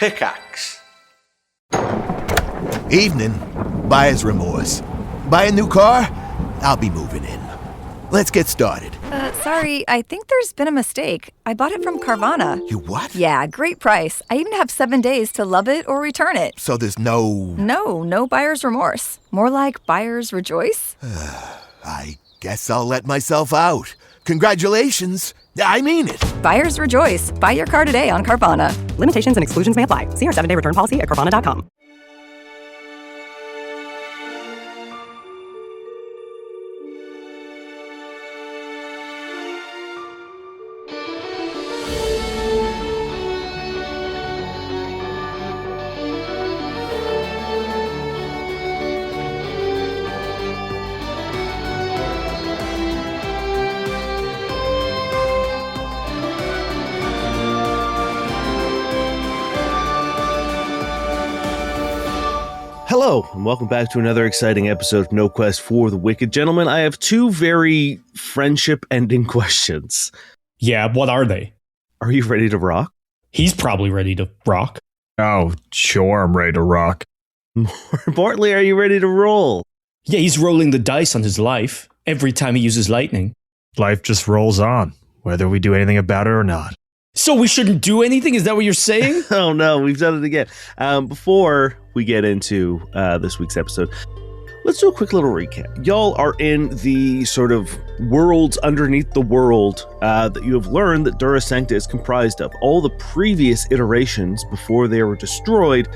Pickaxe. Evening. Buyer's remorse. Buy a new car? I'll be moving in. Let's get started. Sorry, I think there's been a mistake. I bought it from Carvana. You what? Yeah, great price. I even have 7 days to love it or return it. So there's no... No buyer's remorse. More like buyer's rejoice. I guess I'll let myself out. Congratulations. I mean it. Buyer's rejoice. Buy your car today on Carvana. Limitations and exclusions may apply. See our 7-day return policy at Carvana.com. Hello, and welcome back to another exciting episode of No Quest for the Wicked. Gentlemen, I have two very friendship-ending questions. Yeah, what are they? Are you ready to rock? He's probably ready to rock. Oh, sure, I'm ready to rock. More importantly, are you ready to roll? Yeah, he's rolling the dice on his life every time he uses lightning. Life just rolls on, whether we do anything about it or not. So we shouldn't do anything? Is that what you're saying? Oh no, we've done it again. Before we get into this week's episode, let's do a quick little recap. Y'all are in the sort of worlds underneath the world that you have learned that Dura Sancta is comprised of. All the previous iterations before they were destroyed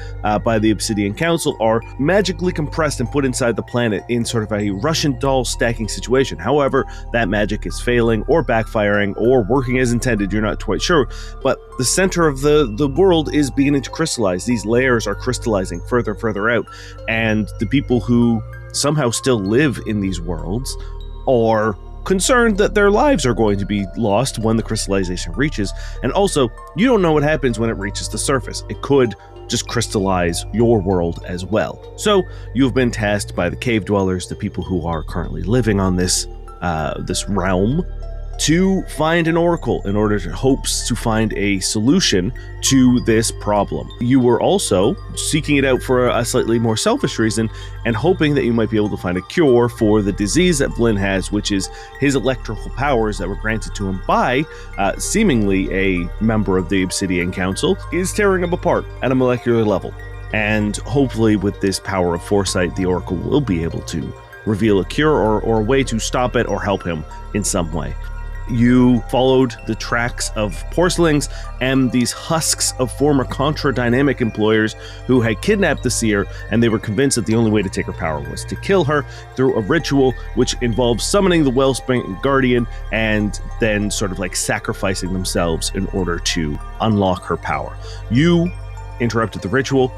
by the Obsidian Council are magically compressed and put inside the planet in sort of a Russian doll stacking situation. However, that magic is failing or backfiring or working as intended. You're not quite sure. But the center of the world is beginning to crystallize. These layers are crystallizing further and further out. And the people who somehow still live in these worlds are concerned that their lives are going to be lost when the crystallization reaches. And also, you don't know what happens when it reaches the surface. It could just crystallize your world as well. So you've been tasked by the cave dwellers, the people who are currently living on this realm, to find an oracle in order to hopes to find a solution to this problem. You were also seeking it out for a slightly more selfish reason and hoping that you might be able to find a cure for the disease that Vlyn has, which is his electrical powers that were granted to him by seemingly a member of the Obsidian Council, is tearing him apart at a molecular level. And hopefully with this power of foresight, the oracle will be able to reveal a cure or a way to stop it or help him in some way. You followed the tracks of porcelains and these husks of former Contra-Dynamic employers who had kidnapped the seer, and they were convinced that the only way to take her power was to kill her through a ritual which involves summoning the Wellspring Guardian and then sort of like sacrificing themselves in order to unlock her power. You interrupted the ritual,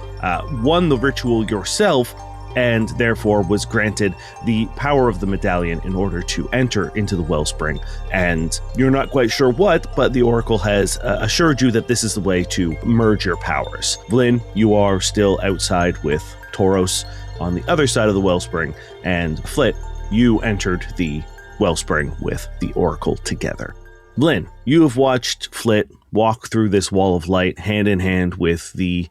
won the ritual yourself, and therefore was granted the power of the medallion in order to enter into the wellspring. And you're not quite sure what, but the oracle has assured you that this is the way to merge your powers. Vlyn, you are still outside with Tauros on the other side of the wellspring, and Flit, you entered the wellspring with the oracle together. Vlyn, you have watched Flit walk through this wall of light hand in hand with the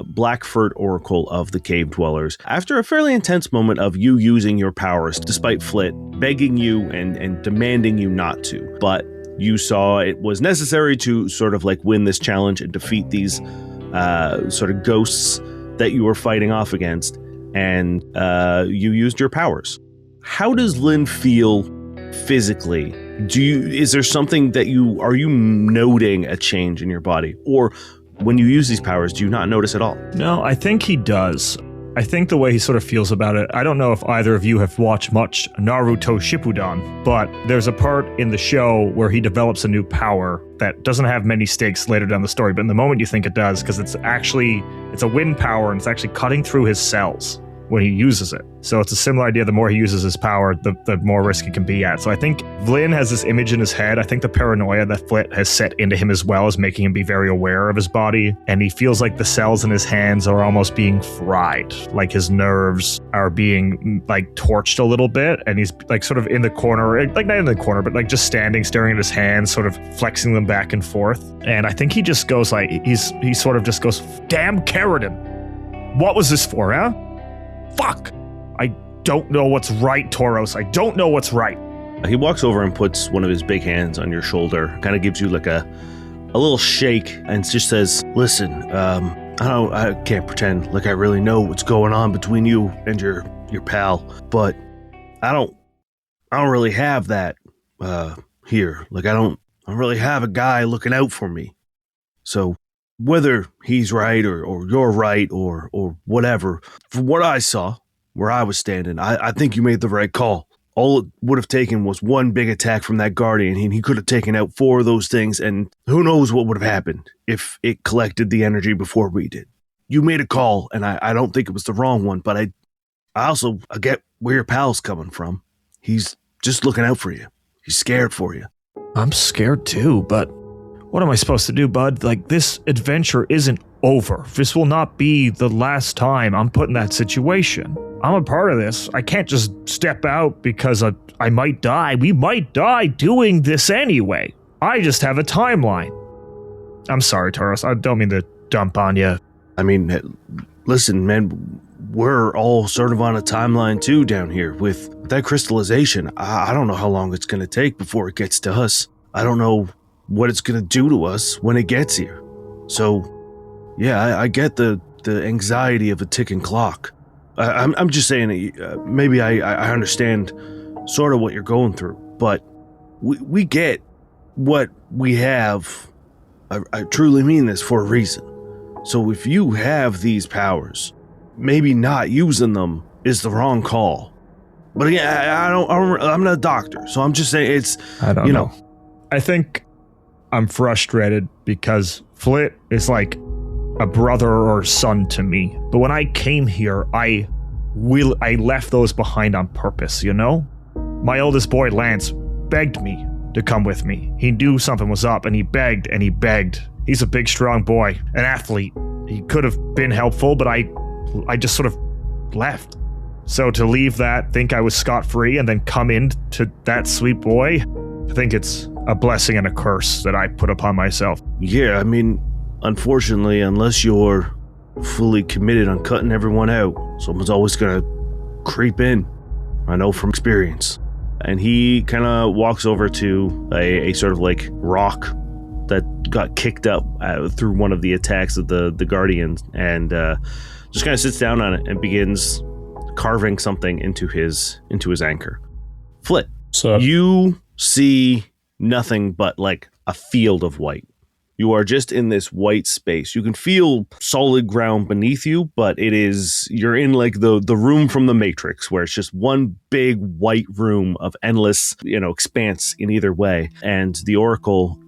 Blackford Oracle of the Cave Dwellers. After a fairly intense moment of you using your powers, despite Flit begging you and demanding you not to, but you saw it was necessary to sort of like win this challenge and defeat these sort of ghosts that you were fighting off against, and you used your powers. How does Lynn feel physically? Is there something that are you noting a change in your body? Or when you use these powers, do you not notice at all? No, I think he does. I think the way he sort of feels about it, I don't know if either of you have watched much Naruto Shippuden, but there's a part in the show where he develops a new power that doesn't have many stakes later down the story, but in the moment you think it does, because it's a wind power and it's actually cutting through his cells. when he uses it. So it's a similar idea. The more he uses his power, the more risk he can be at. So I think Vlyn has this image in his head. I think the paranoia that Flit has set into him as well is making him be very aware of his body. And he feels like the cells in his hands are almost being fried. Like his nerves are being like torched a little bit. And he's like sort of in the corner, like not in the corner, but like just standing, staring at his hands, sort of flexing them back and forth. And I think he just goes like, he sort of just goes, damn Caradan. What was this for, huh? Fuck! I don't know what's right, Tauros. I don't know what's right. He walks over and puts one of his big hands on your shoulder, kind of gives you like a little shake, and just says, listen, I can't pretend like I really know what's going on between you and your pal, but I don't really have that here. Like I don't really have a guy looking out for me. So whether he's right or you're right or whatever, from what I saw, where I was standing, I think you made the right call. All it would have taken was one big attack from that Guardian, and he could have taken out 4 of those things, and who knows what would have happened if it collected the energy before we did. You made a call, and I don't think it was the wrong one, but I also get where your pal's coming from. He's just looking out for you. He's scared for you. I'm scared too, but what am I supposed to do, bud? Like, this adventure isn't over. This will not be the last time I'm put in that situation. I'm a part of this. I can't just step out because I might die. We might die doing this anyway. I just have a timeline. I'm sorry, Tauros. I don't mean to dump on you. I mean, listen, man, we're all sort of on a timeline too down here with that crystallization. I don't know how long it's going to take before it gets to us. I don't know what it's going to do to us when it gets here. So, yeah, I get the anxiety of a ticking clock. I'm just saying, maybe I understand sort of what you're going through, but we get what we have. I truly mean this for a reason. So if you have these powers, maybe not using them is the wrong call. But again, I'm not a doctor, so I'm just saying I don't know. I think I'm frustrated because Flit is like a brother or son to me. But when I came here, I left those behind on purpose, you know? My oldest boy, Lance, begged me to come with me. He knew something was up, and he begged and he begged. He's a big, strong boy, an athlete. He could have been helpful, but I just sort of left. So to leave that, think I was scot-free, and then come into that sweet boy, I think it's a blessing and a curse that I put upon myself. Yeah, I mean, unfortunately, unless you're fully committed on cutting everyone out, someone's always gonna creep in. I know from experience. And he kind of walks over to a sort of like rock that got kicked up through one of the attacks of the Guardians, and just kind of sits down on it and begins carving something into his anchor. Flit, So you see nothing but like a field of white. You are just in this white space. You can feel solid ground beneath you, but you're in like the room from the Matrix, where it's just one big white room of endless, expanse in either way. And the Oracle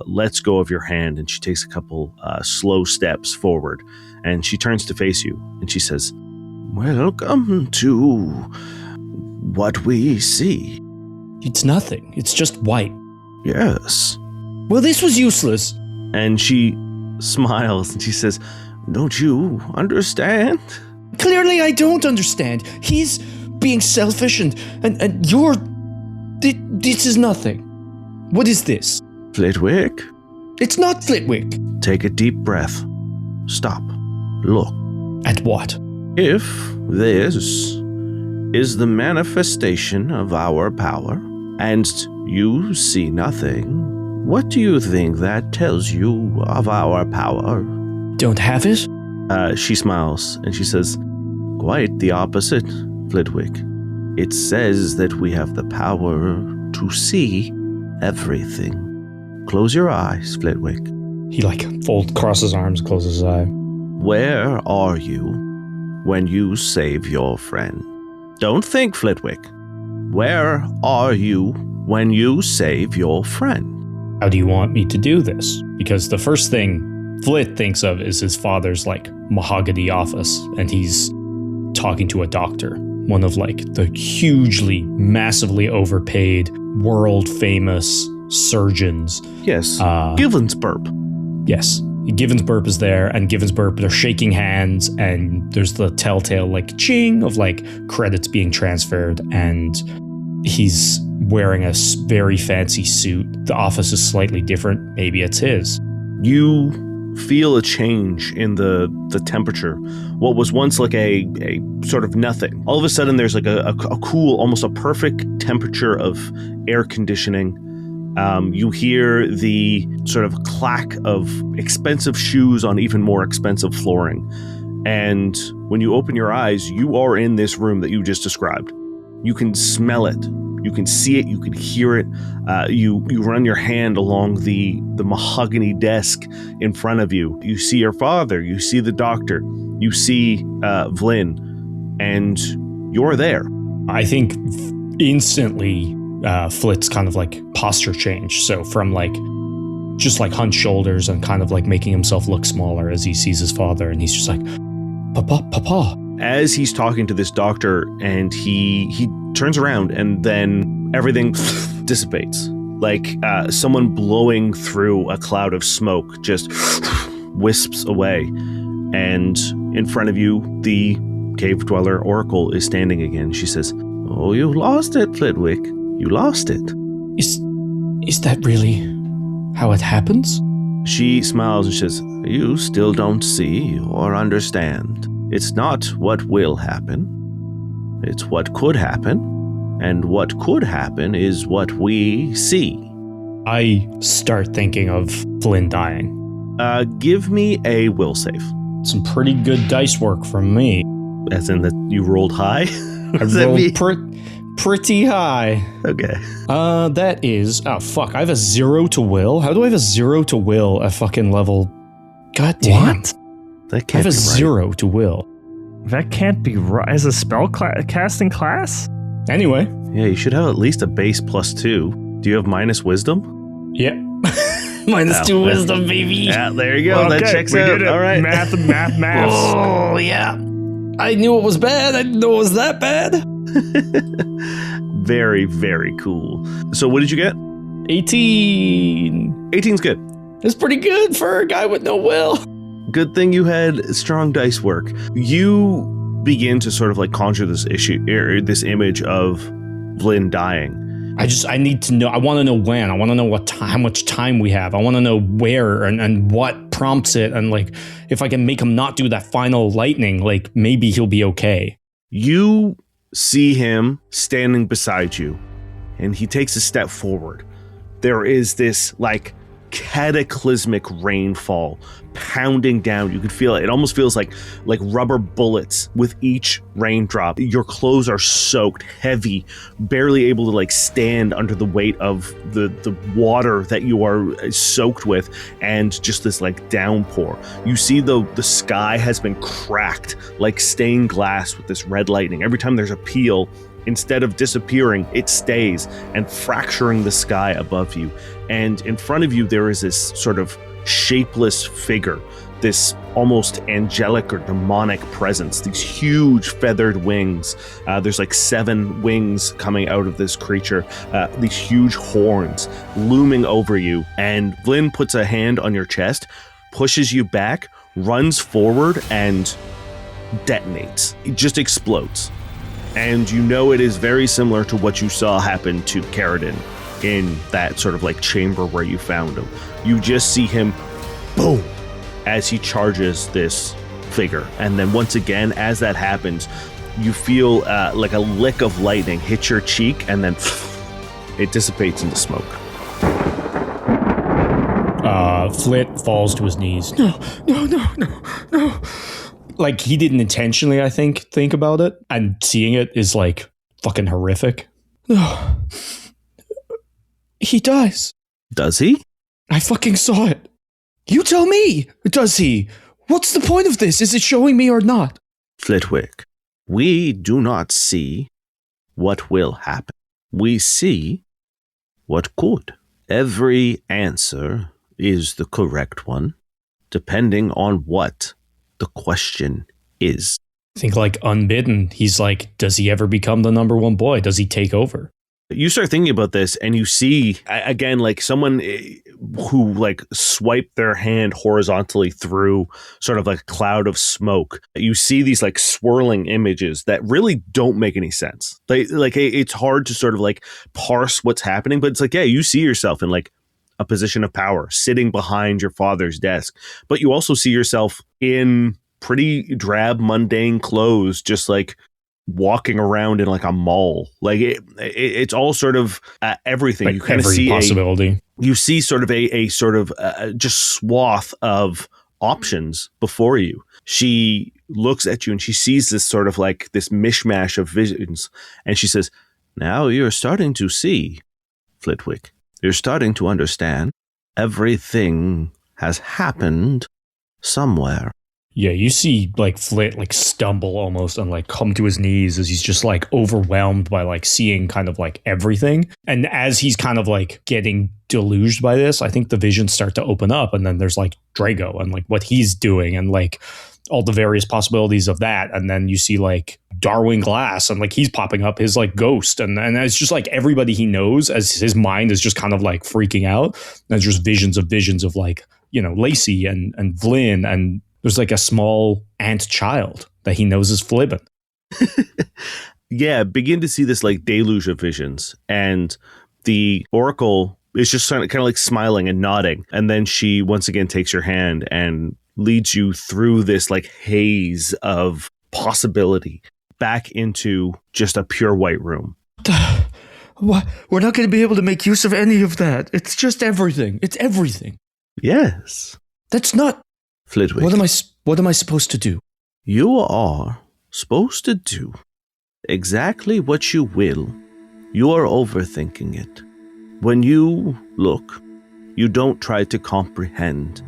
lets go of your hand, and she takes a couple slow steps forward, and she turns to face you, and she says, "Welcome to what we see." it's nothing. It's just white. Yes. Well, this was useless. And she smiles and she says, "Don't you understand?" Clearly, I don't understand. He's being selfish, and you're... This is nothing. What is this? Flitwick, It's not Flitwick. take a deep breath. Stop. Look. At what? If this is the manifestation of our power, and you see nothing, what do you think that tells you of our power? Don't have it? She smiles and she says, "Quite the opposite, Flitwick. It says that we have the power to see everything. Close your eyes, Flitwick. He crosses his arms, closes his eye. Where are you when you save your friend? Don't think, Flitwick. Where are you when you save your friend?" How do you want me to do this? Because the first thing Flit thinks of is his father's mahogany office, and he's talking to a doctor, one of like the hugely, massively overpaid, world famous surgeons. Yes. Givensburp. Yes. Givensburp is there, and Givensburp, they're shaking hands, and there's the telltale like ching of like credits being transferred, and he's wearing a very fancy suit. The office is slightly different. Maybe it's his. You feel a change in the temperature. What was once like a sort of nothing. All of a sudden there's like a cool, almost a perfect temperature of air conditioning. You hear the sort of clack of expensive shoes on even more expensive flooring. And when you open your eyes, you are in this room that you just described. You can smell it. You can see it. You can hear it. You run your hand along the mahogany desk in front of you. You see your father. You see the doctor. You see Vlyn. And you're there. I think instantly Flit's kind of like posture change. So from like just like hunched shoulders and kind of like making himself look smaller as he sees his father. And he's just like, Papa. As he's talking to this doctor, and he turns around, and then everything dissipates. Like someone blowing through a cloud of smoke just wisps away. And in front of you, the cave dweller Oracle is standing again. She says, "Oh, you lost it, Flitwick. You lost it." Is that really how it happens? She smiles and says, "You still don't see or understand. It's not what will happen. It's what could happen. And what could happen is what we see." I start thinking of Vlyn dying. Give me a will save. Some pretty good dice work from me. As in that you rolled high? I rolled pretty high. Okay. That is... Oh, fuck. I have a 0 to will? How do I have a 0 to will at fucking level... God damn. What? That I can't have a be right. 0 to will. That can't be right. As a spell casting class? Anyway. Yeah, you should have at least a base +2. Do you have minus wisdom? Yeah. -2 wisdom, baby. Yeah, there you go. Well, that okay, checks we out. did it. All right. Maths. Oh, yeah. I knew it was bad. I didn't know it was that bad. Very, very cool. So what did you get? 18. 18's good. It's pretty good for a guy with no will. Good thing you had strong dice work. You begin to sort of like conjure this this image of Vlyn dying. I need to know. I want to know when. I want to know how much time we have. I want to know where and what prompts it. And like, if I can make him not do that final lightning, like maybe he'll be okay. You see him standing beside you, and he takes a step forward. There is this like cataclysmic rainfall pounding down. You can feel it. It almost feels like rubber bullets with each raindrop. Your clothes are soaked, heavy, barely able to like stand under the weight of the water that you are soaked with, and just this like downpour. You see the sky has been cracked like stained glass with this red lightning. Every time there's a peal, instead of disappearing, it stays and fracturing the sky above you. And in front of you, there is this sort of shapeless figure, this almost angelic or demonic presence, these huge feathered wings. There's like 7 wings coming out of this creature, these huge horns looming over you. And Vlyn puts a hand on your chest, pushes you back, runs forward, and detonates. It just explodes. And you know it is very similar to what you saw happen to Craven in that sort of like chamber where you found him. You just see him, boom, as he charges this figure. And then once again, as that happens, you feel like a lick of lightning hit your cheek, and then it dissipates into smoke. Flit falls to his knees. No. Like, he didn't intentionally, I think about it. And seeing it is, like, fucking horrific. No. He dies. Does he? I fucking saw it. You tell me. Does he? What's the point of this? Is it showing me or not? Flitwick, we do not see what will happen. We see what could. Every answer is the correct one, depending on what the question is. I think like unbidden, he's like, does he ever become the number one boy? Does he take over? You start thinking about this and you see, again, like someone who like swiped their hand horizontally through sort of like a cloud of smoke. You see these like swirling images that really don't make any sense. Like it's hard to sort of like parse what's happening, but it's like, yeah, you see yourself in like a position of power sitting behind your father's desk, but you also see yourself in pretty drab, mundane clothes, just like walking around in like a mall. Like it's all sort of everything. Like you kind of every see possibility. You see sort of a sort of just swath of options before you. She looks at you and she sees this sort of like this mishmash of visions, and she says, "Now you're starting to see, Flitwick. You're starting to understand. Everything has happened somewhere." Yeah, you see like Flit like stumble almost and like come to his knees as he's just like overwhelmed by like seeing kind of like everything. And as he's kind of like getting deluged by this, I think the visions start to open up, and then there's like Drago and like what he's doing and like all the various possibilities of that. And then you see like Darwin Glass and like he's popping up, his like ghost, and it's just like everybody he knows, as his mind is just kind of like freaking out. There's just visions of like, you know, Lacey and Vlyn, and there's like a small ant child that he knows is Flibbin. Yeah, begin to see this like deluge of visions, and the Oracle is just kind of like smiling and nodding, and then she once again takes your hand and leads you through this like haze of possibility back into just a pure white room. What? We're not going to be able to make use of any of that. It's just everything. It's everything. Yes. That's not... Flitwick. What am I supposed to do? You are supposed to do exactly what you will. You are overthinking it. When you look, you don't try to comprehend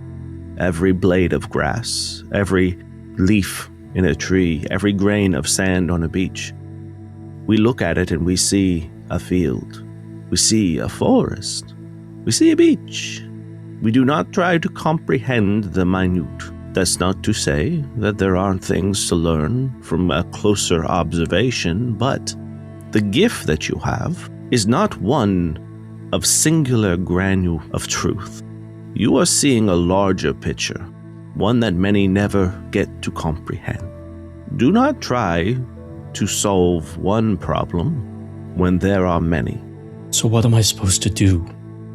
every blade of grass, every leaf in a tree, every grain of sand on a beach. We look at it and we see a field. We see a forest. We see a beach. We do not try to comprehend the minute. That's not to say that there aren't things to learn from a closer observation, but the gift that you have is not one of singular granule of truth. You are seeing a larger picture, one that many never get to comprehend. Do not try to solve one problem when there are many. So what am I supposed to do?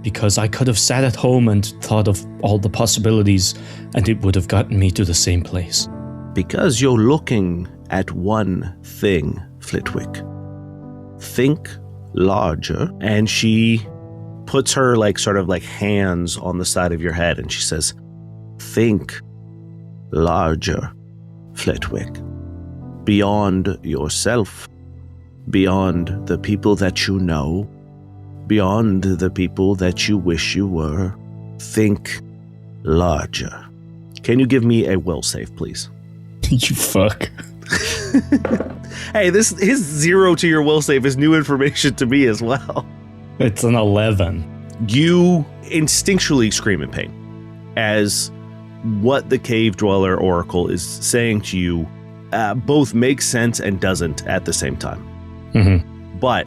Because I could have sat at home and thought of all the possibilities, and it would have gotten me to the same place. Because you're looking at one thing, Flitwick. Think larger. And she puts her like sort of like hands on the side of your head and she says, think larger, Flitwick. Beyond yourself, beyond the people that you know, beyond the people that you wish you were. Think larger. Can you give me a will save, please? You fuck. Hey, his 0 to your will save is new information to me as well. It's an 11. You instinctually scream in pain as what the cave dweller oracle is saying to you both makes sense and doesn't at the same time. Mm-hmm. But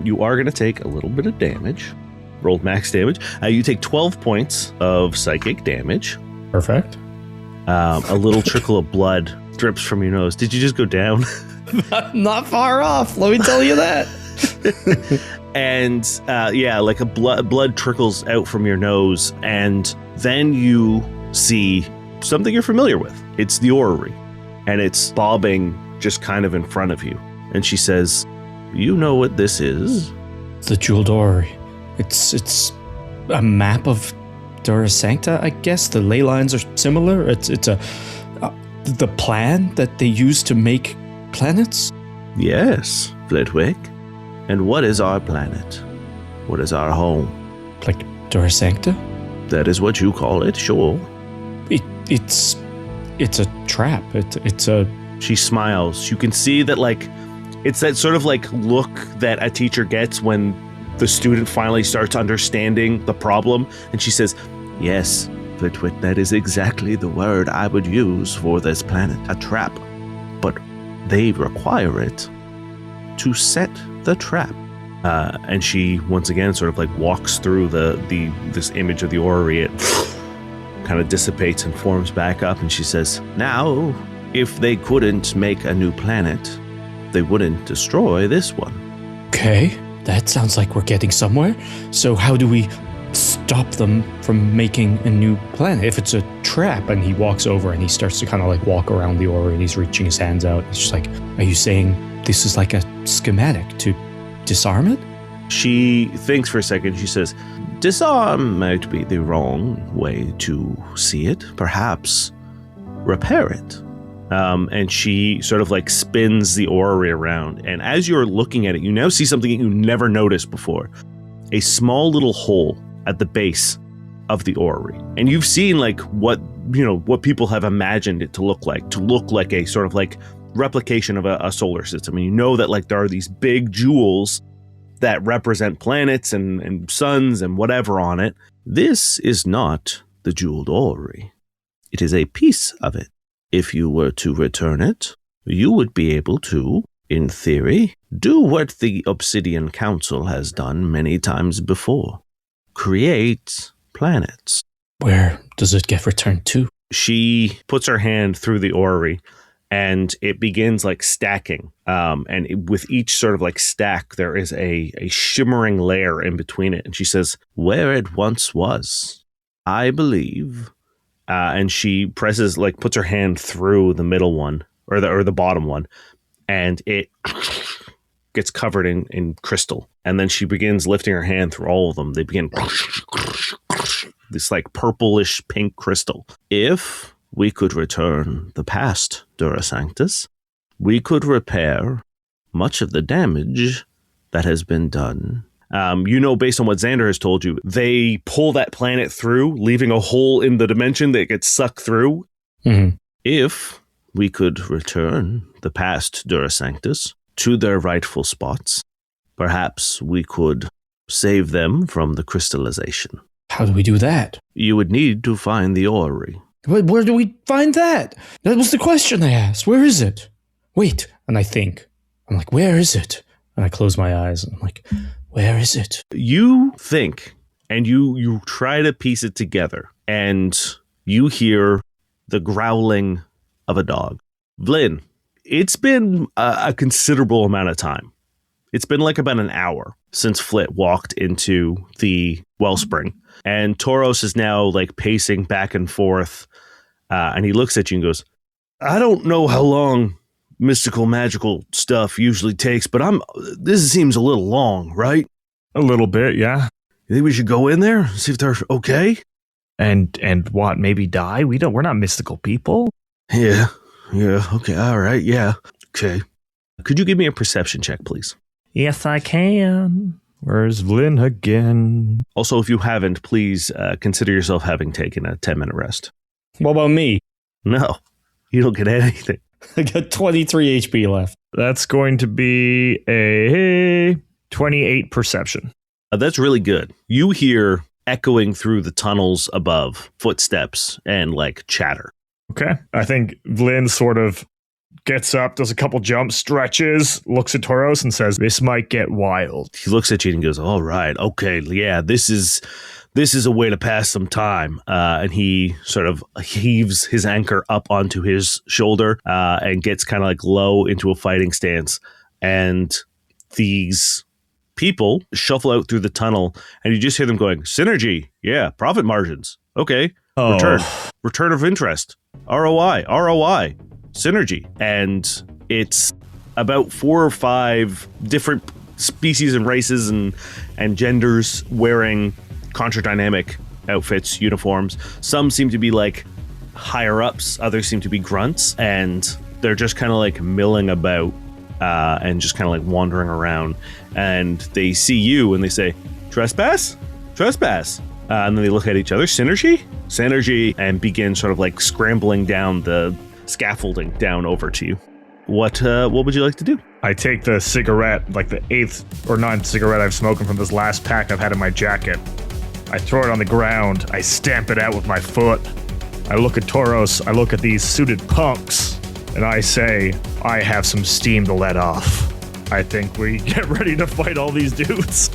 you are going to take a little bit of damage. Rolled max damage. You take 12 points of psychic damage. Perfect. A little trickle of blood drips from your nose. Did you just go down? Not far off, let me tell you that. And yeah, like a blood trickles out from your nose. And then you see something you're familiar with. It's the orrery. And it's bobbing just kind of in front of you. And she says, you know what this is? The jeweled orrery. It's a map of Dura Sancta, I guess. The ley lines are similar. It's the plan that they use to make planets? Yes, Flitwick. And what is our planet? What is our home? Like Dura Sancta? That is what you call it, sure. It's a trap. It's a... She smiles. You can see that, like, it's that sort of like look that a teacher gets when the student finally starts understanding the problem. And she says, yes, Flitwick, that is exactly the word I would use for this planet. A trap. But they require it to set the trap. And she once again sort of like walks through this image of the orrery. It kind of dissipates and forms back up, and she says, "Now, if they couldn't make a new planet, they wouldn't destroy this one." Okay, that sounds like we're getting somewhere. So how do we stop them from making a new planet? If it's a trap, and he walks over and he starts to kind of like walk around the orrery and he's reaching his hands out. It's just like, are you saying this is like a schematic to disarm it? She thinks for a second. She says, "Disarm might be the wrong way to see it. Perhaps repair it." And she sort of like spins the orrery around. And as you're looking at it, you now see something that you never noticed before. A small little hole at the base of the orrery. And you've seen like what people have imagined it to look like a sort of like replication of a solar system. And you know that like there are these big jewels that represent planets and suns and whatever on it. This is not the jeweled orrery. It is a piece of it. If you were to return it, you would be able to, in theory, do what the Obsidian Council has done many times before. Create planets. Where does it get returned to? She puts her hand through the orrery, and it begins like stacking. With each sort of like stack, there is a shimmering layer in between it. And she says, "Where it once was, I believe." And she presses, like, puts her hand through the middle one, or the bottom one, and it gets covered in crystal. And then she begins lifting her hand through all of them. They begin this like purplish pink crystal. If we could return the past, Dura Sanctus, we could repair much of the damage that has been done. Based on what Xander has told you, they pull that planet through, leaving a hole in the dimension that gets sucked through. Mm-hmm. If we could return the past Dura Sanctus to their rightful spots, perhaps we could save them from the crystallization. How do we do that? You would need to find the orrery. Where do we find that? That was the question I asked. Where is it? Wait. And I'm like, where is it? And I close my eyes and I'm like, where is it? You think, and you try to piece it together, and you hear the growling of a dog. Vlyn, it's been a considerable amount of time. It's been like about an hour since Flit walked into the wellspring, and Tauros is now like pacing back and forth, and he looks at you and goes, "I don't know how long mystical magical stuff usually takes, but this seems a little long, right?" A little bit, yeah. You think we should go in there, see if they're okay? And what, maybe die? We're not mystical people. Yeah, okay, all right, yeah, okay. Could you give me a perception check, please? Yes, I can. Where's Vlyn again? Also, if you haven't, please consider yourself having taken a 10-minute rest. What about me? No, you don't get anything. I got 23 HP left. That's going to be a 28 perception. That's really good. You hear echoing through the tunnels above footsteps and like chatter. Okay. I think Vlyn sort of gets up, does a couple jumps, stretches, looks at Tauros and says, "This might get wild." He looks at you and goes, "All right, okay, yeah, this is a way to pass some time." And he sort of heaves his anchor up onto his shoulder and gets kind of like low into a fighting stance. And these people shuffle out through the tunnel, and you just hear them going, "Synergy, yeah, profit margins, okay, return of interest, ROI, synergy." And it's about 4 or 5 different species and races and genders wearing contradynamic outfits, uniforms. Some seem to be like higher ups, others seem to be grunts, and they're just kind of like milling about and just kind of like wandering around. And they see you and they say, "Trespass? Trespass." And then they look at each other, "Synergy," and begin sort of like scrambling down the scaffolding down over to you. What would you like to do? I take the cigarette, like the 8th or 9th cigarette I've smoking from this last pack I've had in my jacket. I throw it on the ground. I stamp it out with my foot. I look at Tauros. I look at these suited punks. and I say, I have some steam to let off. I think we get ready to fight all these dudes.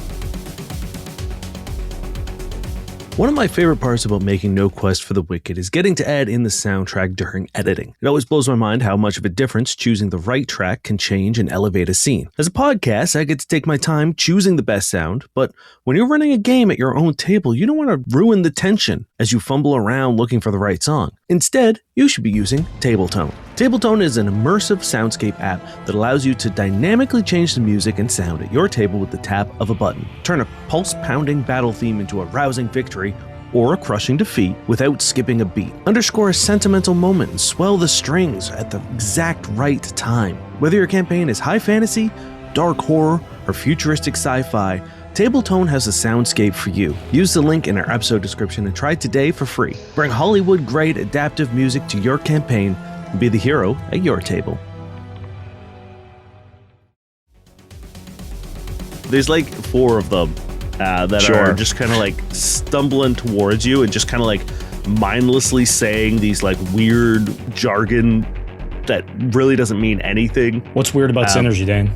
One of my favorite parts about making No Quest for the Wicked is getting to add in the soundtrack during editing. It always blows my mind how much of a difference choosing the right track can change and elevate a scene. As a podcast, I get to take my time choosing the best sound, but when you're running a game at your own table, you don't want to ruin the tension as you fumble around looking for the right song. Instead, you should be using Tabletone. Tabletone is an immersive soundscape app that allows you to dynamically change the music and sound at your table with the tap of a button. Turn a pulse-pounding battle theme into a rousing victory or a crushing defeat without skipping a beat. Underscore a sentimental moment and swell the strings at the exact right time. Whether your campaign is high fantasy, dark horror, or futuristic sci-fi, Tabletone has a soundscape for you. Use the link in our episode description and try today for free. Bring Hollywood-grade adaptive music to your campaign and be the hero at your table. There's like 4 of them that are just kind of like stumbling towards you and just kind of like mindlessly saying these like weird jargon that really doesn't mean anything. What's weird about synergy, Dane?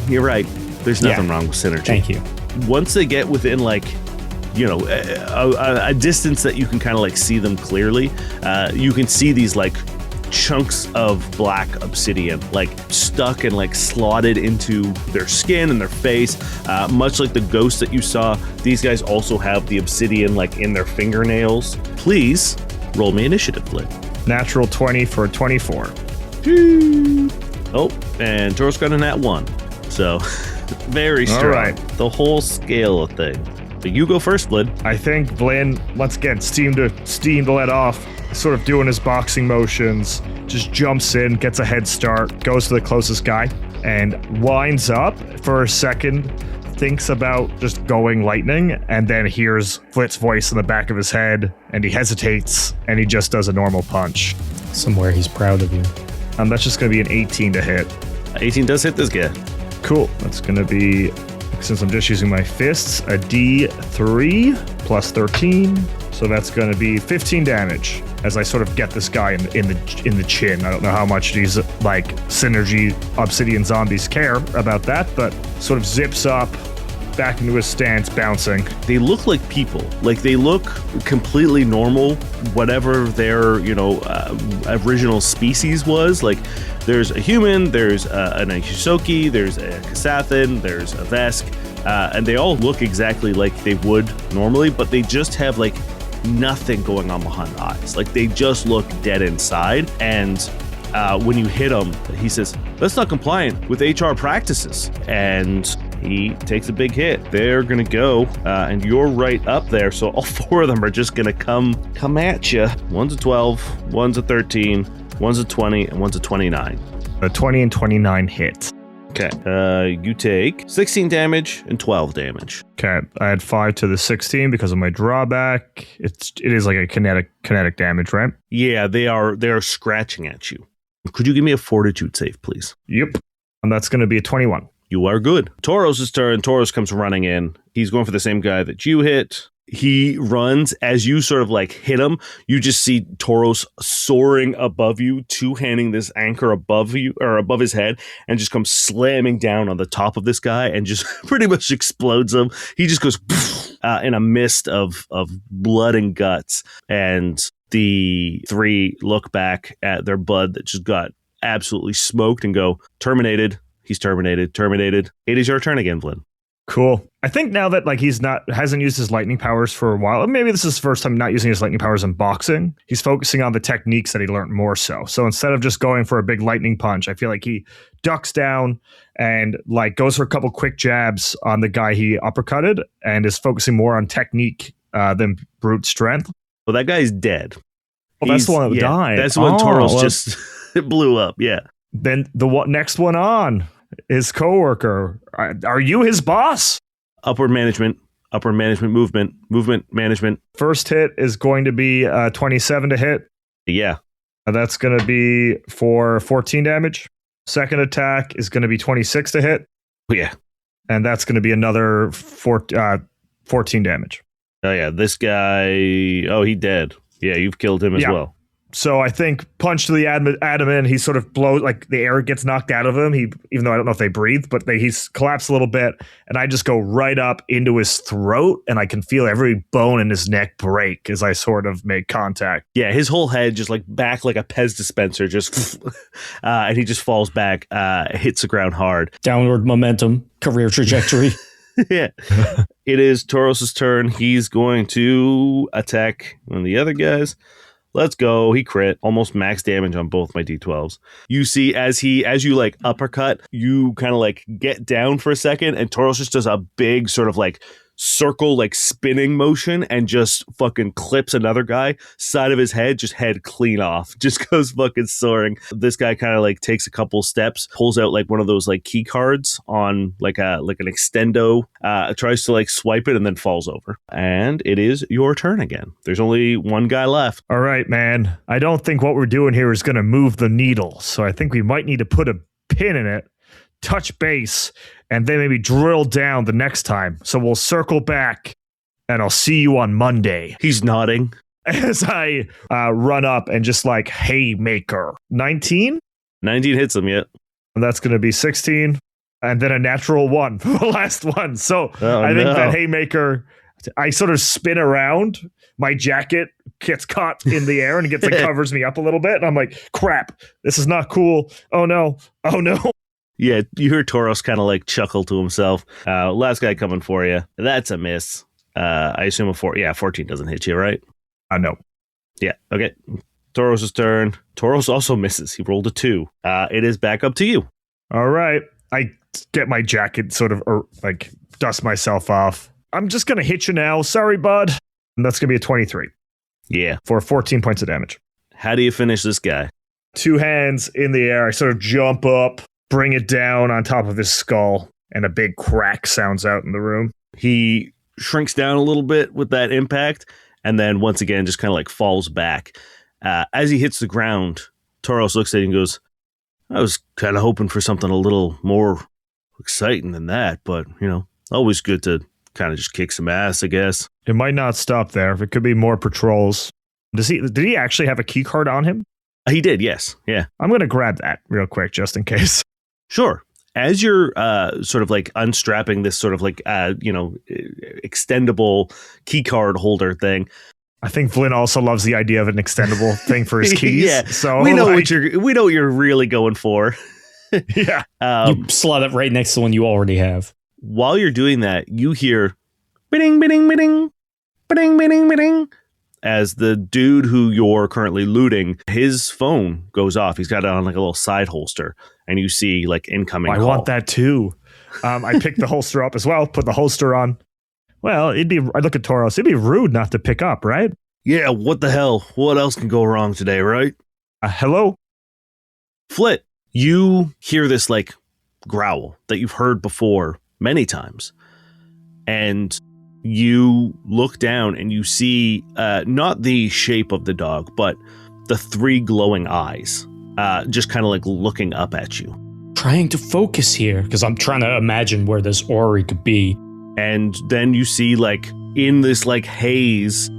You're right. There's nothing wrong with synergy. Thank you. Once they get within like, you know, a distance that you can kind of like see them clearly, you can see these like chunks of black obsidian like stuck and like slotted into their skin and their face, much like the ghosts that you saw. These guys also have the obsidian like in their fingernails. Please roll me initiative, Vlyn. Natural 20 for 24. Oh, and Toro's got a nat 1, so very strong. All right. The whole scale of things. But you go first, Vlyn. I think Vlyn, let's get steam to let off. Sort of doing his boxing motions, just jumps in, gets a head start, goes to the closest guy, and winds up for a second, thinks about just going lightning, and then hears Flit's voice in the back of his head, and he hesitates, and he just does a normal punch. Somewhere he's proud of you. That's just going to be an 18 to hit. 18 does hit this guy. Cool. That's going to be, since I'm just using my fists, a D3 plus 13. So that's going to be 15 damage as I sort of get this guy in the chin. I don't know how much these like synergy obsidian zombies care about that, but sort of zips up back into his stance, bouncing. They look like people. Like they look completely normal, whatever their, you know, original species was. Like there's a human, there's an Ahusoki, there's a Kasathan, there's a Vesk, and they all look exactly like they would normally, but they just have like nothing going on behind the eyes. Like they just look dead inside. And when you hit him, he says, "That's not compliant with HR practices." And he takes a big hit. They're gonna go, and you're right up there. So all 4 of them are just gonna come at you. One's a 12, one's a 13, one's a 20, and one's a 29. A 20 and 29 hit. Okay. You take 16 damage and 12 damage. Okay, I had 5 to the 16 because of my drawback. It is like a kinetic damage, right? Yeah, they are scratching at you. Could you give me a fortitude save, please? Yep. And that's going to be a 21. You are good. Toros' turn. Toros comes running in. He's going for the same guy that you hit. He runs. As you sort of like hit him, you just see Toros soaring above you, two-handing this anchor above you or above his head, and just comes slamming down on the top of this guy and just pretty much explodes him. He just goes in a mist of blood and guts. And the 3 look back at their bud that just got absolutely smoked and go, "Terminated." He's terminated. It is your turn again, Vlyn. Cool. I think now that like hasn't used his lightning powers for a while, maybe this is the first time not using his lightning powers in boxing. He's focusing on the techniques that he learned more so. So instead of just going for a big lightning punch, I feel like he ducks down and like goes for a couple quick jabs on the guy he uppercutted and is focusing more on technique than brute strength. Well, that guy's dead. Well, that's the one that died. That's when Toros just it blew up. Yeah. Then the next one on. His coworker. Are you his boss? Upward management, movement management. First hit is going to be 27 to hit. Yeah. That's going to be for 14 damage. Second attack is going to be 26 to hit. Yeah. And that's going to be another 14 damage. Oh, yeah. This guy, he dead. Yeah, you've killed him as well. So I think punch to the abdomen, he sort of blows, like the air gets knocked out of him. Even though I don't know if they breathe, but he's collapsed a little bit, and I just go right up into his throat, and I can feel every bone in his neck break as I sort of make contact. Yeah, his whole head just like back like a Pez dispenser, just and he just falls back, hits the ground hard. Downward momentum, career trajectory. Yeah. It is Tauros's turn. He's going to attack one of the other guys. Let's go. He crit. Almost max damage on both my D12s. You see as you like uppercut, you kind of like get down for a second, and Tauros just does a big sort of like circle, like spinning motion, and just fucking clips another guy. Side of his head, just head clean off. Just goes fucking soaring. This guy kind of like takes a couple steps, pulls out like one of those like key cards on like an extendo, tries to like swipe it, and then falls over. And it is your turn again. There's only one guy left. All right, man. I don't think what we're doing here is going to move the needle. So I think we might need to put a pin in it, touch base, and then maybe drill down the next time. So we'll circle back, and I'll see you on Monday. He's nodding. As I run up and just like, haymaker. 19? 19 hits him yet. And that's going to be 16. And then a natural 1 for the last one. So I think that haymaker, I sort of spin around. My jacket gets caught in the air and it covers me up a little bit. And I'm like, crap, this is not cool. Oh no. Oh no. Yeah, you hear Tauros kind of like chuckle to himself. Last guy coming for you. That's a miss. I assume 14 doesn't hit you, right? No. Yeah, okay. Tauros' turn. Tauros also misses. He rolled a 2. It is back up to you. All right. I get my jacket sort of like dust myself off. I'm just going to hit you now. Sorry, bud. And that's going to be a 23. Yeah. For 14 points of damage. How do you finish this guy? 2 hands in the air. I sort of jump up, bring it down on top of his skull, and a big crack sounds out in the room. He shrinks down a little bit with that impact, and then once again just kind of like falls back. As he hits the ground, Tauros looks at him and goes, I was kind of hoping for something a little more exciting than that, but, always good to kind of just kick some ass, I guess. It might not stop there. It could be more patrols. Did he actually have a key card on him? He did, yes. Yeah. I'm going to grab that real quick just in case. Sure. As you're sort of like unstrapping this sort of like, extendable key card holder thing. I think Vlyn also loves the idea of an extendable thing for his keys. Yeah. So we know what you're really going for. Yeah. You slot it right next to one you already have. While you're doing that, you hear bidding, bidding, bidding, bidding, bidding, bidding. As the dude who you're currently looting, his phone goes off. He's got it on like a little side holster, and you see like incoming call. I want that too. I picked the holster up as well, put the holster on. Well, I look at Tauros. It'd be rude not to pick up, right? Yeah, what the hell? What else can go wrong today, right? Hello? Flit, you hear this like growl that you've heard before many times. And you look down and you see not the shape of the dog, but the 3 glowing eyes just kind of like looking up at you. Trying to focus here because I'm trying to imagine where this orrery could be. And then you see like in this like haze,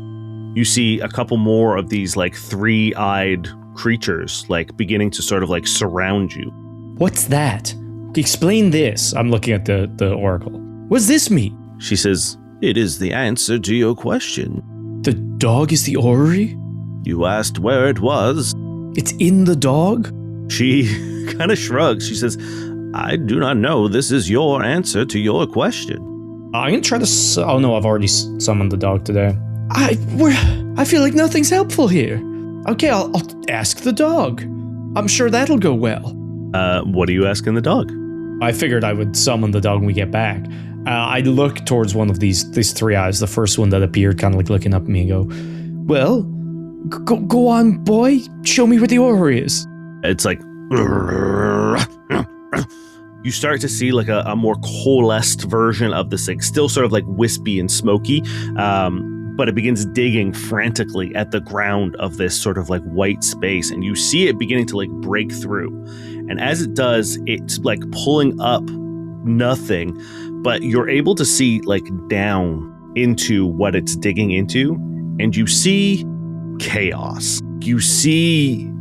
you see a couple more of these like 3-eyed creatures like beginning to sort of like surround you. What's that? Explain this. I'm looking at the oracle. What's this mean? She says, it is the answer to your question. The dog is the orrery? You asked where it was. It's in the dog? She kind of shrugs. She says, I do not know. This is your answer to your question. I'm going to try to... Oh, no, I've already summoned the dog today. I feel like nothing's helpful here. Okay, I'll ask the dog. I'm sure that'll go well. What are you asking the dog? I figured I would summon the dog when we get back. I look towards one of these 3 eyes, the first one that appeared, kind of like looking up at me and go, well, go on, boy. Show me where the orrery is. It's like... You start to see like a more coalesced version of this thing, still sort of like wispy and smoky, but it begins digging frantically at the ground of this sort of like white space, and you see it beginning to like break through. And as it does, it's like pulling up nothing, but you're able to see like down into what it's digging into, and you see chaos. you see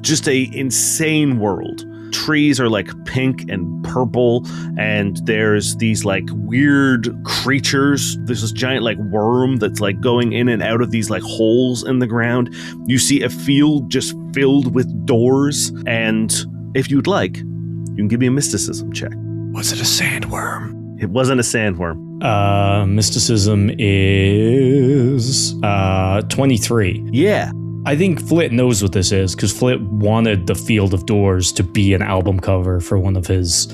just a insane world. Trees are like pink and purple, and there's these like weird creatures. There's this giant like worm that's like going in and out of these like holes in the ground. You see a field just filled with doors, and if you'd like, you can give me a mysticism check. Was it a sandworm? It wasn't a sandworm. Mysticism is 23. Yeah. I think Flit knows what this is because Flit wanted the Field of Doors to be an album cover for one of his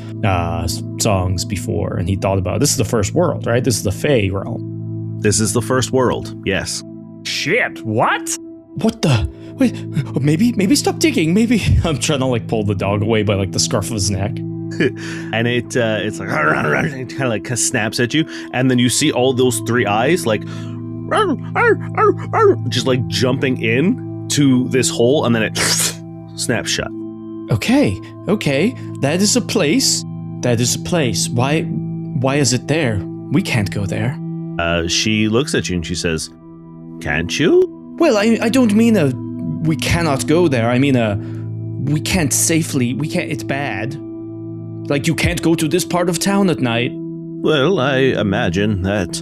songs before, and he thought about this is the first world, right? This is the Fae realm. This is the first world. Yes. Shit, what? What the? Wait, maybe stop digging. Maybe I'm trying to like pull the dog away by like the scarf of his neck. And it's like it kind of like snaps at you, and then you see all those three eyes like just like jumping in to this hole, and then it snaps shut. Okay, that is a place. Why is it there? We can't go there. She looks at you and she says, "Can't you?" Well, I don't mean we cannot go there. I mean we can't safely. We can't. It's bad. Like you can't go to this part of town at night. Well, I imagine that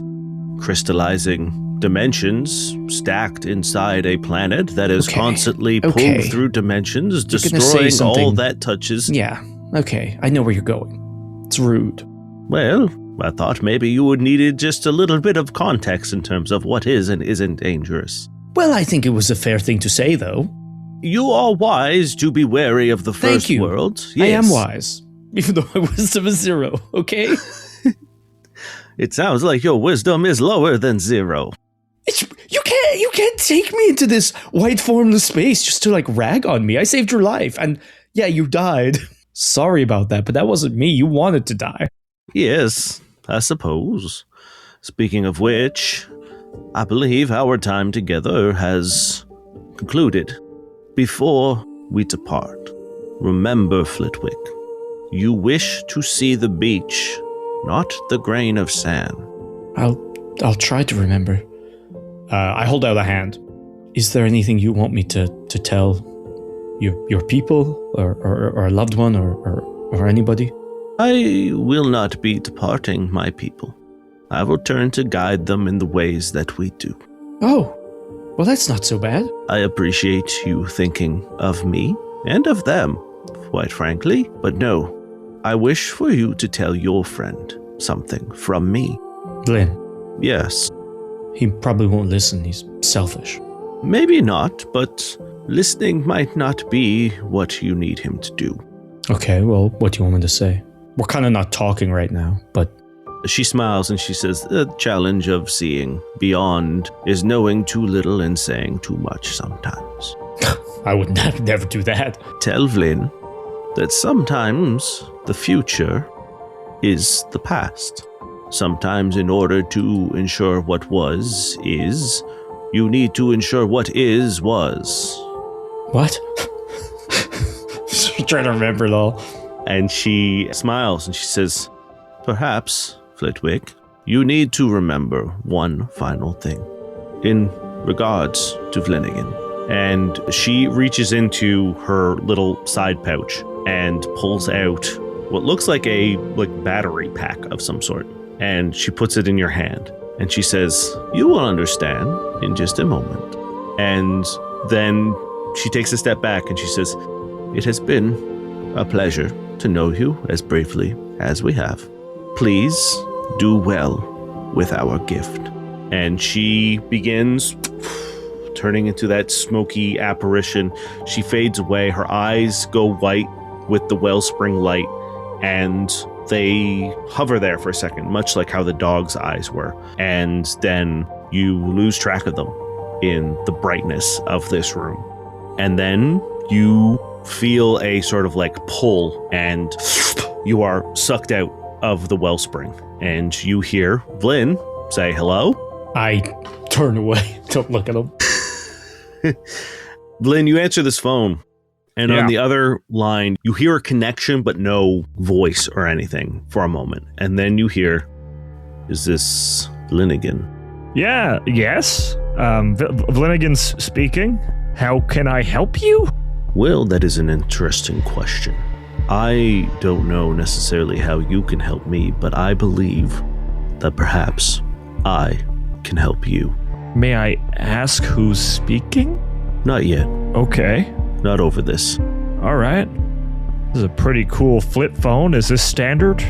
crystallizing dimensions stacked inside a planet that is constantly pulled through dimensions, destroying all that touches. Yeah, okay. I know where you're going. It's rude. Well, I thought maybe you would needed just a little bit of context in terms of what is and isn't dangerous. Well, I think it was a fair thing to say, though. You are wise to be wary of the first world. Yes. I am wise, even though my wisdom is 0, okay? It sounds like your wisdom is lower than 0. You can't take me into this white formless space just to like rag on me. I saved your life, and yeah, you died. Sorry about that, but that wasn't me. You wanted to die. Yes, I suppose. Speaking of which, I believe our time together has concluded. Before we depart, remember, Flitwick, you wish to see the beach, not the grain of sand. I'll try to remember. I hold out a hand. Is there anything you want me to tell your people or a loved one or anybody? I will not be departing my people. I will turn to guide them in the ways that we do. Oh, well, that's not so bad. I appreciate you thinking of me and of them, quite frankly. But no, I wish for you to tell your friend something from me. Vlyn. Yes. He probably won't listen. He's selfish. Maybe not, but listening might not be what you need him to do. Okay, well, what do you want me to say? We're kind of not talking right now, but... She smiles and she says, the challenge of seeing beyond is knowing too little and saying too much sometimes. I would never do that. Tell Vlyn that sometimes the future is the past. Sometimes in order to ensure what was is, you need to ensure what is was. What? I'm trying to remember it all. And she smiles and she says, perhaps, Flitwick, you need to remember one final thing in regards to Vlyn. And she reaches into her little side pouch and pulls out what looks like a battery pack of some sort. And she puts it in your hand. And she says, you will understand in just a moment. And then she takes a step back and she says, it has been a pleasure to know you as briefly as we have. Please do well with our gift. And she begins turning into that smoky apparition. She fades away. Her eyes go white with the wellspring light, and they hover there for a second, much like how the dog's eyes were. And then you lose track of them in the brightness of this room. And then you feel a sort of pull, and you are sucked out of the wellspring. And you hear Vlyn say hello. I turn away. Don't look at him. Vlyn, you answer this phone. And on the other line, you hear a connection, but no voice or anything for a moment. And then you hear, is this Vlyn? Yeah, yes. Vlyn speaking. How can I help you? Well, that is an interesting question. I don't know necessarily how you can help me, but I believe that perhaps I can help you. May I ask who's speaking? Not yet. Okay. Not over this. All right. This is a pretty cool flip phone. Is this standard?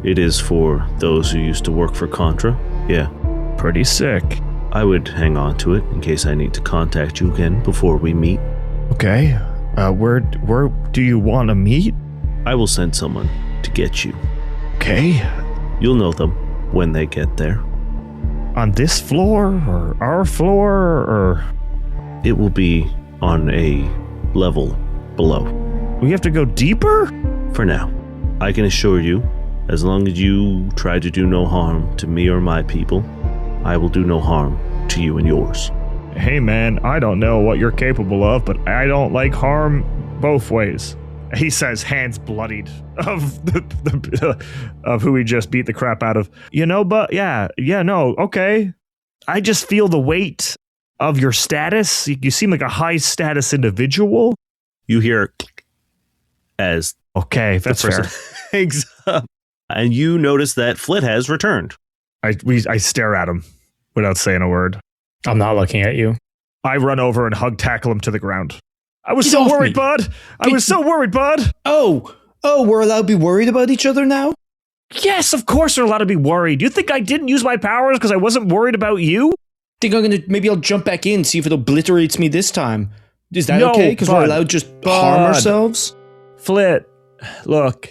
It is for those who used to work for Contra. Yeah. Pretty sick. I would hang on to it in case I need to contact you again before we meet. Okay. Where do you want to meet? I will send someone to get you. Okay. You'll know them when they get there. On this floor or our floor or... It will be on a level below. We have to go deeper? For now. I can assure you, as long as you try to do no harm to me or my people, I will do no harm to you and yours. Hey man, I don't know what you're capable of, but I don't like harm both ways. He says, hands bloodied of of who he just beat the crap out of. But okay. I just feel the weight of your status. You seem like a high status individual. You hear as okay, that's the person fair. hangs up, and you notice that Flit has returned. I stare at him without saying a word. I'm not looking at you. I run over and tackle him to the ground. I was Get so off worried, me. bud. I was so worried, bud. Oh, we're allowed to be worried about each other now? Yes, of course we're allowed to be worried. You think I didn't use my powers because I wasn't worried about you? Maybe I'll jump back in, see if it obliterates me this time. Is that No, okay? Because we're bud. allowed to just harm Bud. ourselves? Flit, look,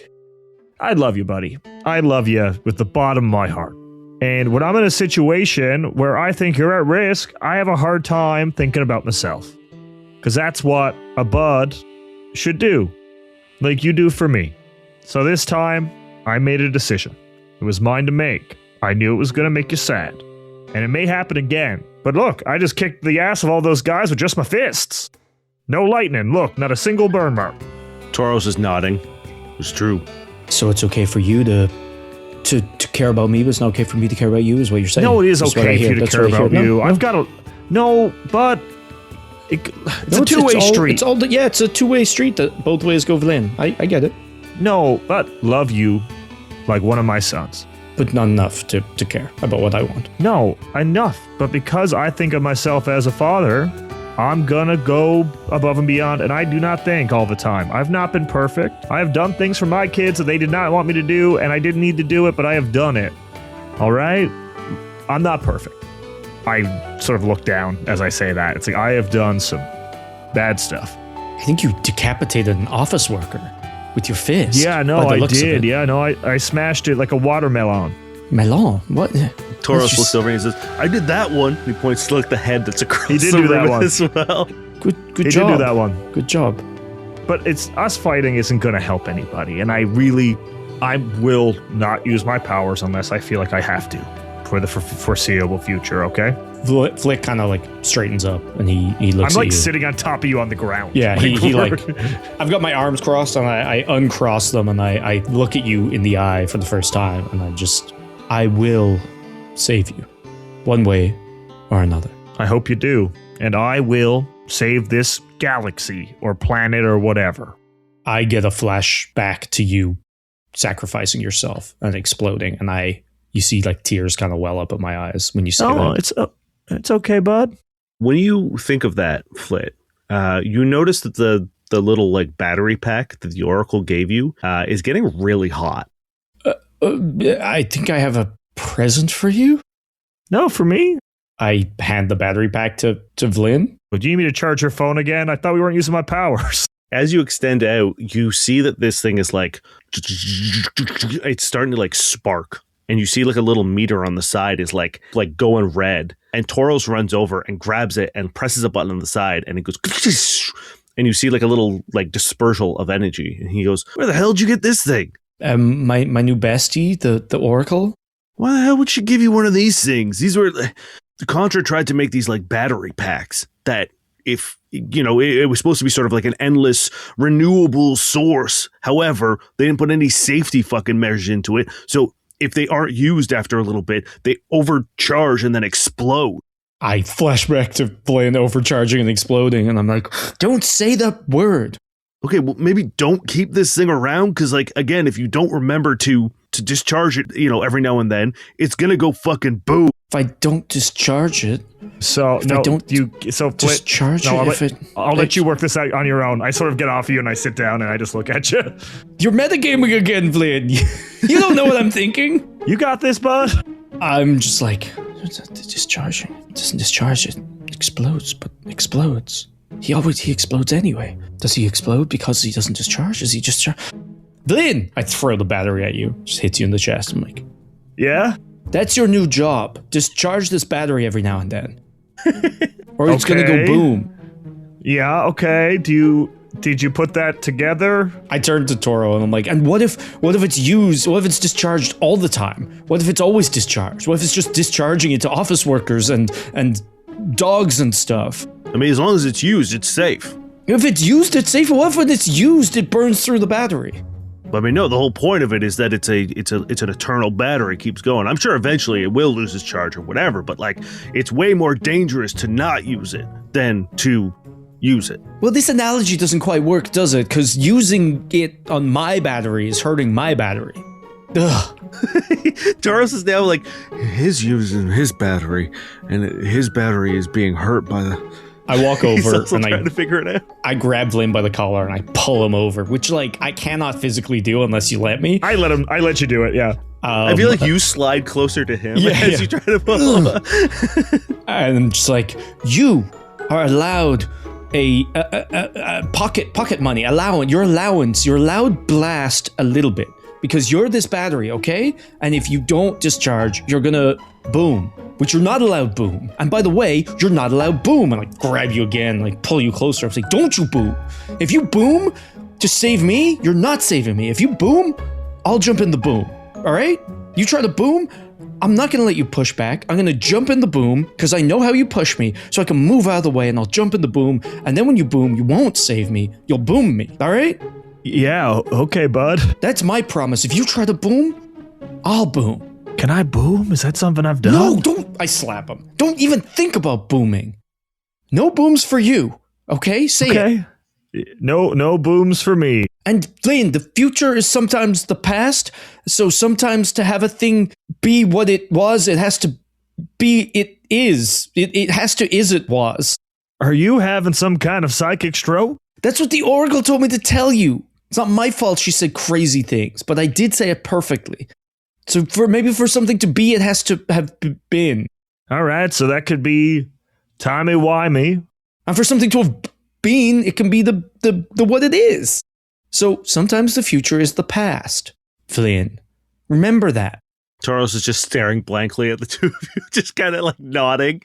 I love you, buddy. I love you with the bottom of my heart. And when I'm in a situation where I think you're at risk, I have a hard time thinking about myself. Because that's what a bud should do. Like you do for me. So this time, I made a decision. It was mine to make. I knew it was going to make you sad. And it may happen again. But look, I just kicked the ass of all those guys with just my fists. No lightning. Look, not a single burn mark. Tauros is nodding. It's true. So it's okay for you to care about me, but it's not okay for me to care about you, is what you're saying? No, it is That's what I okay for hear. you to That's care what I hear. about you. No, I've got a... No, but... It's a two-way street. It's a two-way street that both ways go Vlyn. I get it. No, but love you like one of my sons. But not enough to care about what I want. No, enough. But because I think of myself as a father, I'm gonna go above and beyond, and I do not think all the time. I've not been perfect. I have done things for my kids that they did not want me to do, and I didn't need to do it, but I have done it. All right? I'm not perfect. I sort of look down as I say that. It's like, I have done some bad stuff. I think you decapitated an office worker with your fist. Yeah, no, by the I looks of did. it. Yeah, no, I smashed it like a watermelon. Melon? What? Tauros looks over and he says, I did that one. And he points to like the head that's across He did the do that room one. as well. Good He job. did do that one. Good job. But it's us fighting isn't going to help anybody. And I will not use my powers unless I feel like I have to for the foreseeable future, okay? Flick kind of like straightens up and he looks I'm at like you. sitting on top of you on the ground. Yeah, he we're- like, I've got my arms crossed and I uncross them and I look at you in the eye for the first time and I will save you one way or another. I hope you do. And I will save this galaxy or planet or whatever. I get a flashback to you sacrificing yourself and exploding and you see like tears kind of well up at my eyes when you say that. It's okay, bud. When you think of that, Flit, you notice that the little like battery pack that the Oracle gave you is getting really hot. I think I have a present for you. No, for me. I hand the battery pack to Vlyn. But do you need me to charge your phone again? I thought we weren't using my powers. As you extend out, you see that this thing is like, it's starting to like spark. And you see like a little meter on the side is like going red. And Tauros runs over and grabs it and presses a button on the side and it goes, and you see like a little like dispersal of energy. And he goes, where the hell did you get this thing? My new bestie, the Oracle. Why the hell would she give you one of these things? These were, the Contra tried to make these like battery packs that if, it was supposed to be sort of like an endless renewable source. However, they didn't put any safety fucking measures into it. So if they aren't used after a little bit, they overcharge and then explode. I flash back to Vlyn overcharging and exploding, and I'm like, don't say that word. Okay, well, maybe don't keep this thing around, because, like, again, if you don't remember to discharge it, every now and then, it's gonna go fucking boom. If I don't discharge it, So if I don't discharge I'll let you work this out on your own. I sort of get off you and I sit down and I just look at you. You're metagaming again, Vlyn. You don't know what I'm thinking. You got this, bud. I'm just like, discharging. It doesn't discharge, it explodes, but explodes. He explodes anyway. Does he explode because he doesn't discharge? Does he discharge? Vlyn! I throw the battery at you. Just hits you in the chest. I'm like, Yeah? that's your new job. Discharge this battery every now and then. Or it's gonna go boom. Yeah, okay. Did you put that together? I turn to Toro and I'm like, and what if it's used? What if it's discharged all the time? What if it's always discharged? What if it's just discharging it to office workers and dogs and stuff? I mean, as long as it's used, it's safe. If it's used, it's safe. What if when it's used, it burns through the battery? I mean, no, the whole point of it is that it's an eternal battery, keeps going. I'm sure eventually it will lose its charge or whatever, but like, it's way more dangerous to not use it than to use it. Well, this analogy doesn't quite work, does it? Because using it on my battery is hurting my battery. Ugh. Taurus is now like, he's using his battery, and his battery is being hurt by the... I walk He's over also and trying to figure it out. I grab Vlyn by the collar and I pull him over, which like I cannot physically do unless you let me. I let you do it, yeah. I feel like you slide closer to him as you try to pull him. And I'm just like, you are allowed a pocket money, your allowance, you're allowed blast a little bit because you're this battery, okay? And if you don't discharge, you're gonna boom. Which you're not allowed boom. And by the way, you're not allowed boom. And I grab you again, like pull you closer. I'm like, don't you boom. If you boom to save me, you're not saving me. If you boom, I'll jump in the boom. All right? You try to boom, I'm not gonna let you push back. I'm gonna jump in the boom because I know how you push me, so I can move out of the way and I'll jump in the boom. And then when you boom, you won't save me. You'll boom me. All right? Yeah, okay, bud. That's my promise. If you try to boom, I'll boom. Can I boom? Is that something I've done? No, don't. I slap him. Don't even think about booming. No booms for you. Okay? Say it. No booms for me. And Vlyn, the future is sometimes the past. So sometimes to have a thing be what it was, it has to be it is. It has to is it was. Are you having some kind of psychic stroke? That's what the Oracle told me to tell you. It's not my fault she said crazy things, but I did say it perfectly. So for something to be, it has to have been. All right, so that could be timey-wimey. And for something to have been, it can be the what it is. So sometimes the future is the past. Vlyn, remember that. Taurus is just staring blankly at the two of you, just kind of like nodding.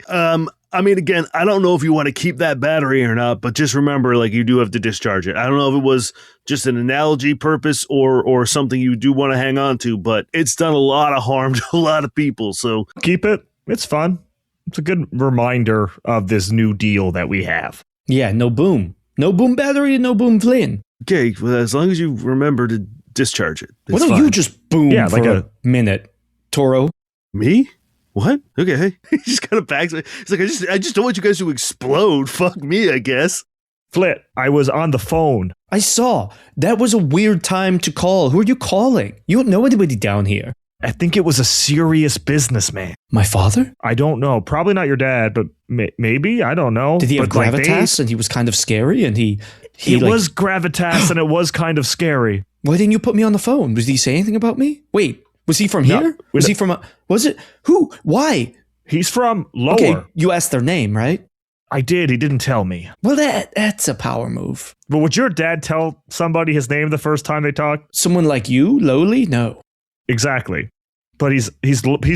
I mean, again, I don't know if you want to keep that battery or not, but just remember, like, you do have to discharge it. I don't know if it was just an analogy purpose or something you do want to hang on to, but it's done a lot of harm to a lot of people, so... Keep it. It's fun. It's a good reminder of this new deal that we have. Yeah, no boom. No boom battery and no boom Vlyn. Okay, well, as long as you remember to discharge it. Why don't you just boom for like a minute, Toro? Me? What? Okay. He just kind of backs me. He's like, I just don't want you guys to explode. Fuck me, I guess. Flit, I was on the phone. I saw. That was a weird time to call. Who are you calling? You don't know anybody down here. I think it was a serious businessman. My father? I don't know. Probably not your dad, but maybe. I don't know. Did he have gravitas and he was kind of scary and he was gravitas and it was kind of scary. Why didn't you put me on the phone? Did he say anything about me? Wait. Was he from here? Was he from was it? Who? Why? He's from lower. Okay, you asked their name, right? I did. He didn't tell me. Well, that's a power move. But would your dad tell somebody his name the first time they talked? Someone like you, lowly? No. Exactly. But he's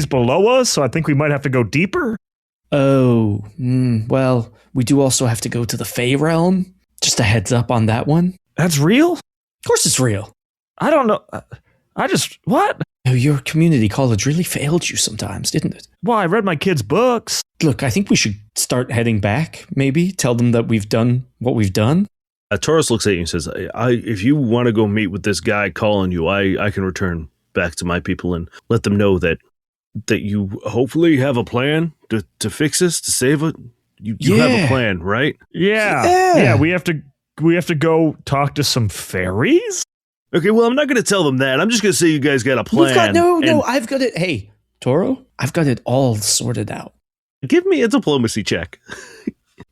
below us, so I think we might have to go deeper. Oh, well, we do also have to go to the Fey realm. Just a heads up on that one. That's real? Of course it's real. I don't know. What? No, your community college really failed you sometimes, didn't it? Well, I read my kids' books. Look, I think we should start heading back, maybe. Tell them that we've done what we've done. Taurus looks at you and says, if you want to go meet with this guy calling you, I can return back to my people and let them know that that you hopefully have a plan to fix this, to save it. You have a plan, right? Yeah. We have to go talk to some fairies. Okay, well, I'm not going to tell them that. I'm just going to say you guys got a plan. I've got it. Hey, Toro, I've got it all sorted out. Give me a diplomacy check.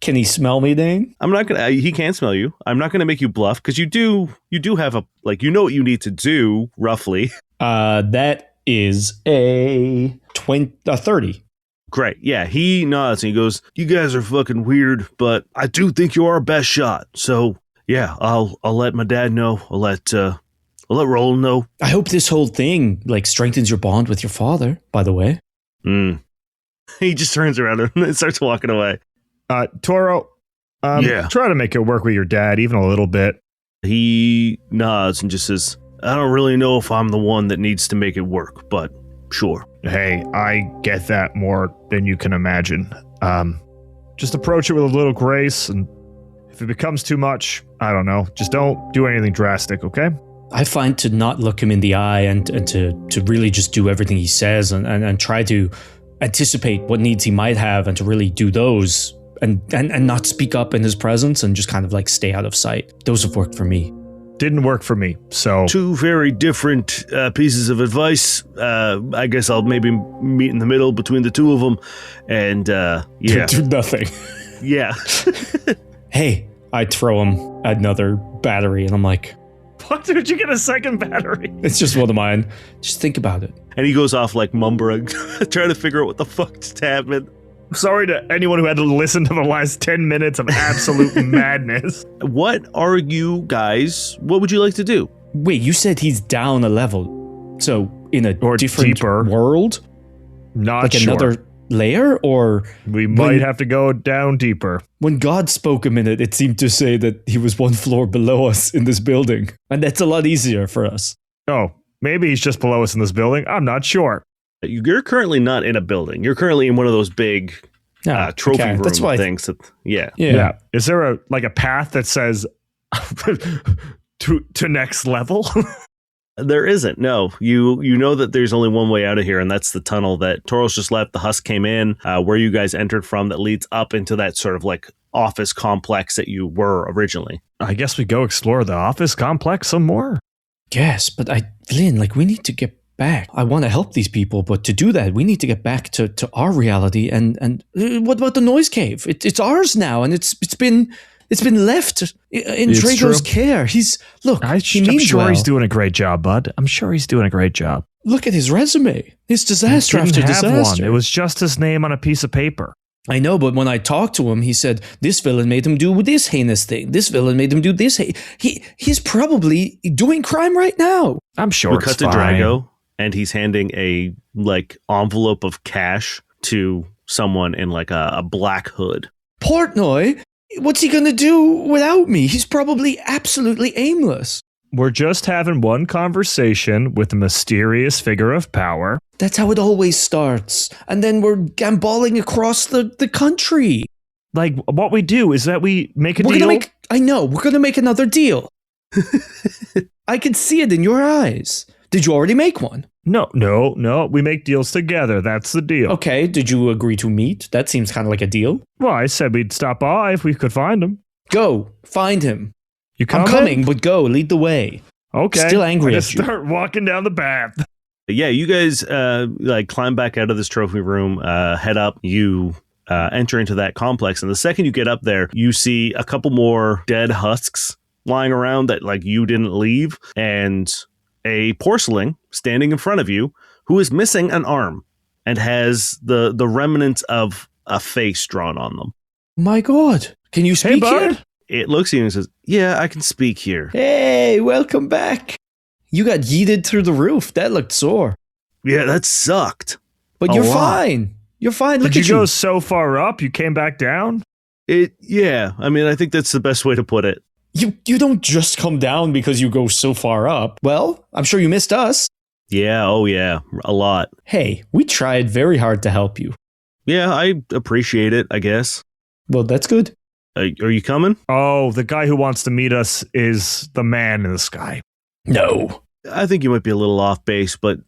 Can he smell me, Dane? I'm not gonna. He can't smell you. I'm not gonna make you bluff because you do have a what you need to do roughly. That is a 30. Great. Yeah, he nods and he goes, "You guys are fucking weird, but I do think you're our best shot. So yeah, I'll let my dad know. I'll let Roland know. I hope this whole thing strengthens your bond with your father. By the way." He just turns around and starts walking away. Toro, try to make it work with your dad, even a little bit. He nods and just says, "I don't really know if I'm the one that needs to make it work, but sure." Hey, I get that more than you can imagine. Just approach it with a little grace, and if it becomes too much, I don't know, just don't do anything drastic, okay? I find to not look him in the eye and to really just do everything he says and try to anticipate what needs he might have and to really do those and not speak up in his presence and just kind of stay out of sight. Those have worked for me. Didn't work for me, so... Two very different pieces of advice. I guess I'll maybe meet in the middle between the two of them and, yeah. Do nothing. Yeah. Hey, I throw him another battery and I'm like... What? Did you get a second battery? It's just one of mine. Just think about it. And he goes off mumbling, trying to figure out what the fuck just happened. Sorry to anyone who had to listen to the last 10 minutes of absolute madness. What would you like to do? Wait, you said he's down a level. So in a different deeper world? Not sure. Another layer? Or we might have to go down deeper. When God spoke a minute, it seemed to say that he was one floor below us in this building. And that's a lot easier for us. Oh, maybe he's just below us in this building. I'm not sure. You're currently not in a building. You're currently in one of those big trophy room things. Yeah. Is there a path that says to next level? There isn't. No. You know that there's only one way out of here, and that's the tunnel that Toros just left. The husk came in, where you guys entered from, that leads up into that sort of office complex that you were originally. I guess we go explore the office complex some more. Yes, but Vlyn, we need to get back. I want to help these people, but to do that, we need to get back to our reality. And what about the noise cave? It's ours now, and it's been left in Drago's care. I'm sure he's doing a great job, bud. I'm sure he's doing a great job. Look at his resume. His disaster after disaster. It was just his name on a piece of paper. I know, but when I talked to him, he said, this villain made him do this heinous thing. This villain made him do this. He's probably doing crime right now. I'm sure we cut to Drago, and he's handing a envelope of cash to someone in a black hood. Portnoy, what's he going to do without me? He's probably absolutely aimless. We're just having one conversation with a mysterious figure of power. That's how it always starts. And then we're gamballing across the country. What we do is that we make a deal. We're going to make another deal. I can see it in your eyes. Did you already make one? No. We make deals together. That's the deal. Okay. Did you agree to meet? That seems kind of like a deal. Well, I said we'd stop by if we could find him. Go. Find him. You coming? I'm coming, but go. Lead the way. Okay. Still angry at you. Start walking down the path. Yeah, you guys climb back out of this trophy room, head up. You enter into that complex, and the second you get up there, you see a couple more dead husks lying around that you didn't leave, and a porcelain standing in front of you who is missing an arm and has the remnants of a face drawn on them. My God. Can you speak here? It looks at you and says, "Yeah, I can speak here." Hey, welcome back. You got yeeted through the roof. That looked sore. Yeah, that sucked. But you're fine. You're fine. Look at you. Did you go so far up, you came back down? Yeah. I mean, I think that's the best way to put it. You don't just come down because you go so far up. Well, I'm sure you missed us. Yeah, oh yeah, a lot. Hey, we tried very hard to help you. Yeah, I appreciate it, I guess. Well, that's good. Are you coming? Oh, the guy who wants to meet us is the man in the sky. No. I think you might be a little off base, but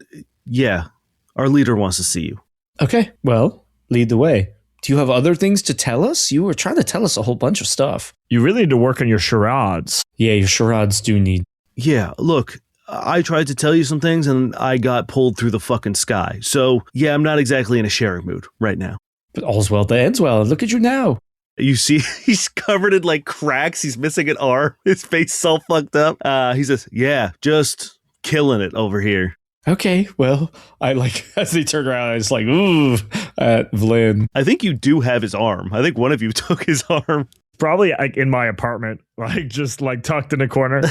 yeah, Our leader wants to see you. Okay, well, lead the way. Do you have other things to tell us? You were trying to tell us a whole bunch of stuff. You really need to work on your charades. Yeah, your charades do need... Yeah, look, I tried to tell you some things and I got pulled through the fucking sky. So, yeah, I'm not exactly in a sharing mood right now. But all's well that ends well. Look at you now. You see, he's covered in like cracks. He's missing an arm. His face is all fucked up. He says, yeah, just killing it over here. Okay, well, I like, as they turn around, I was like, ooh, at Vlyn. I think you do have his arm. I think one of you took his arm. Probably like in my apartment, like just like tucked in a corner.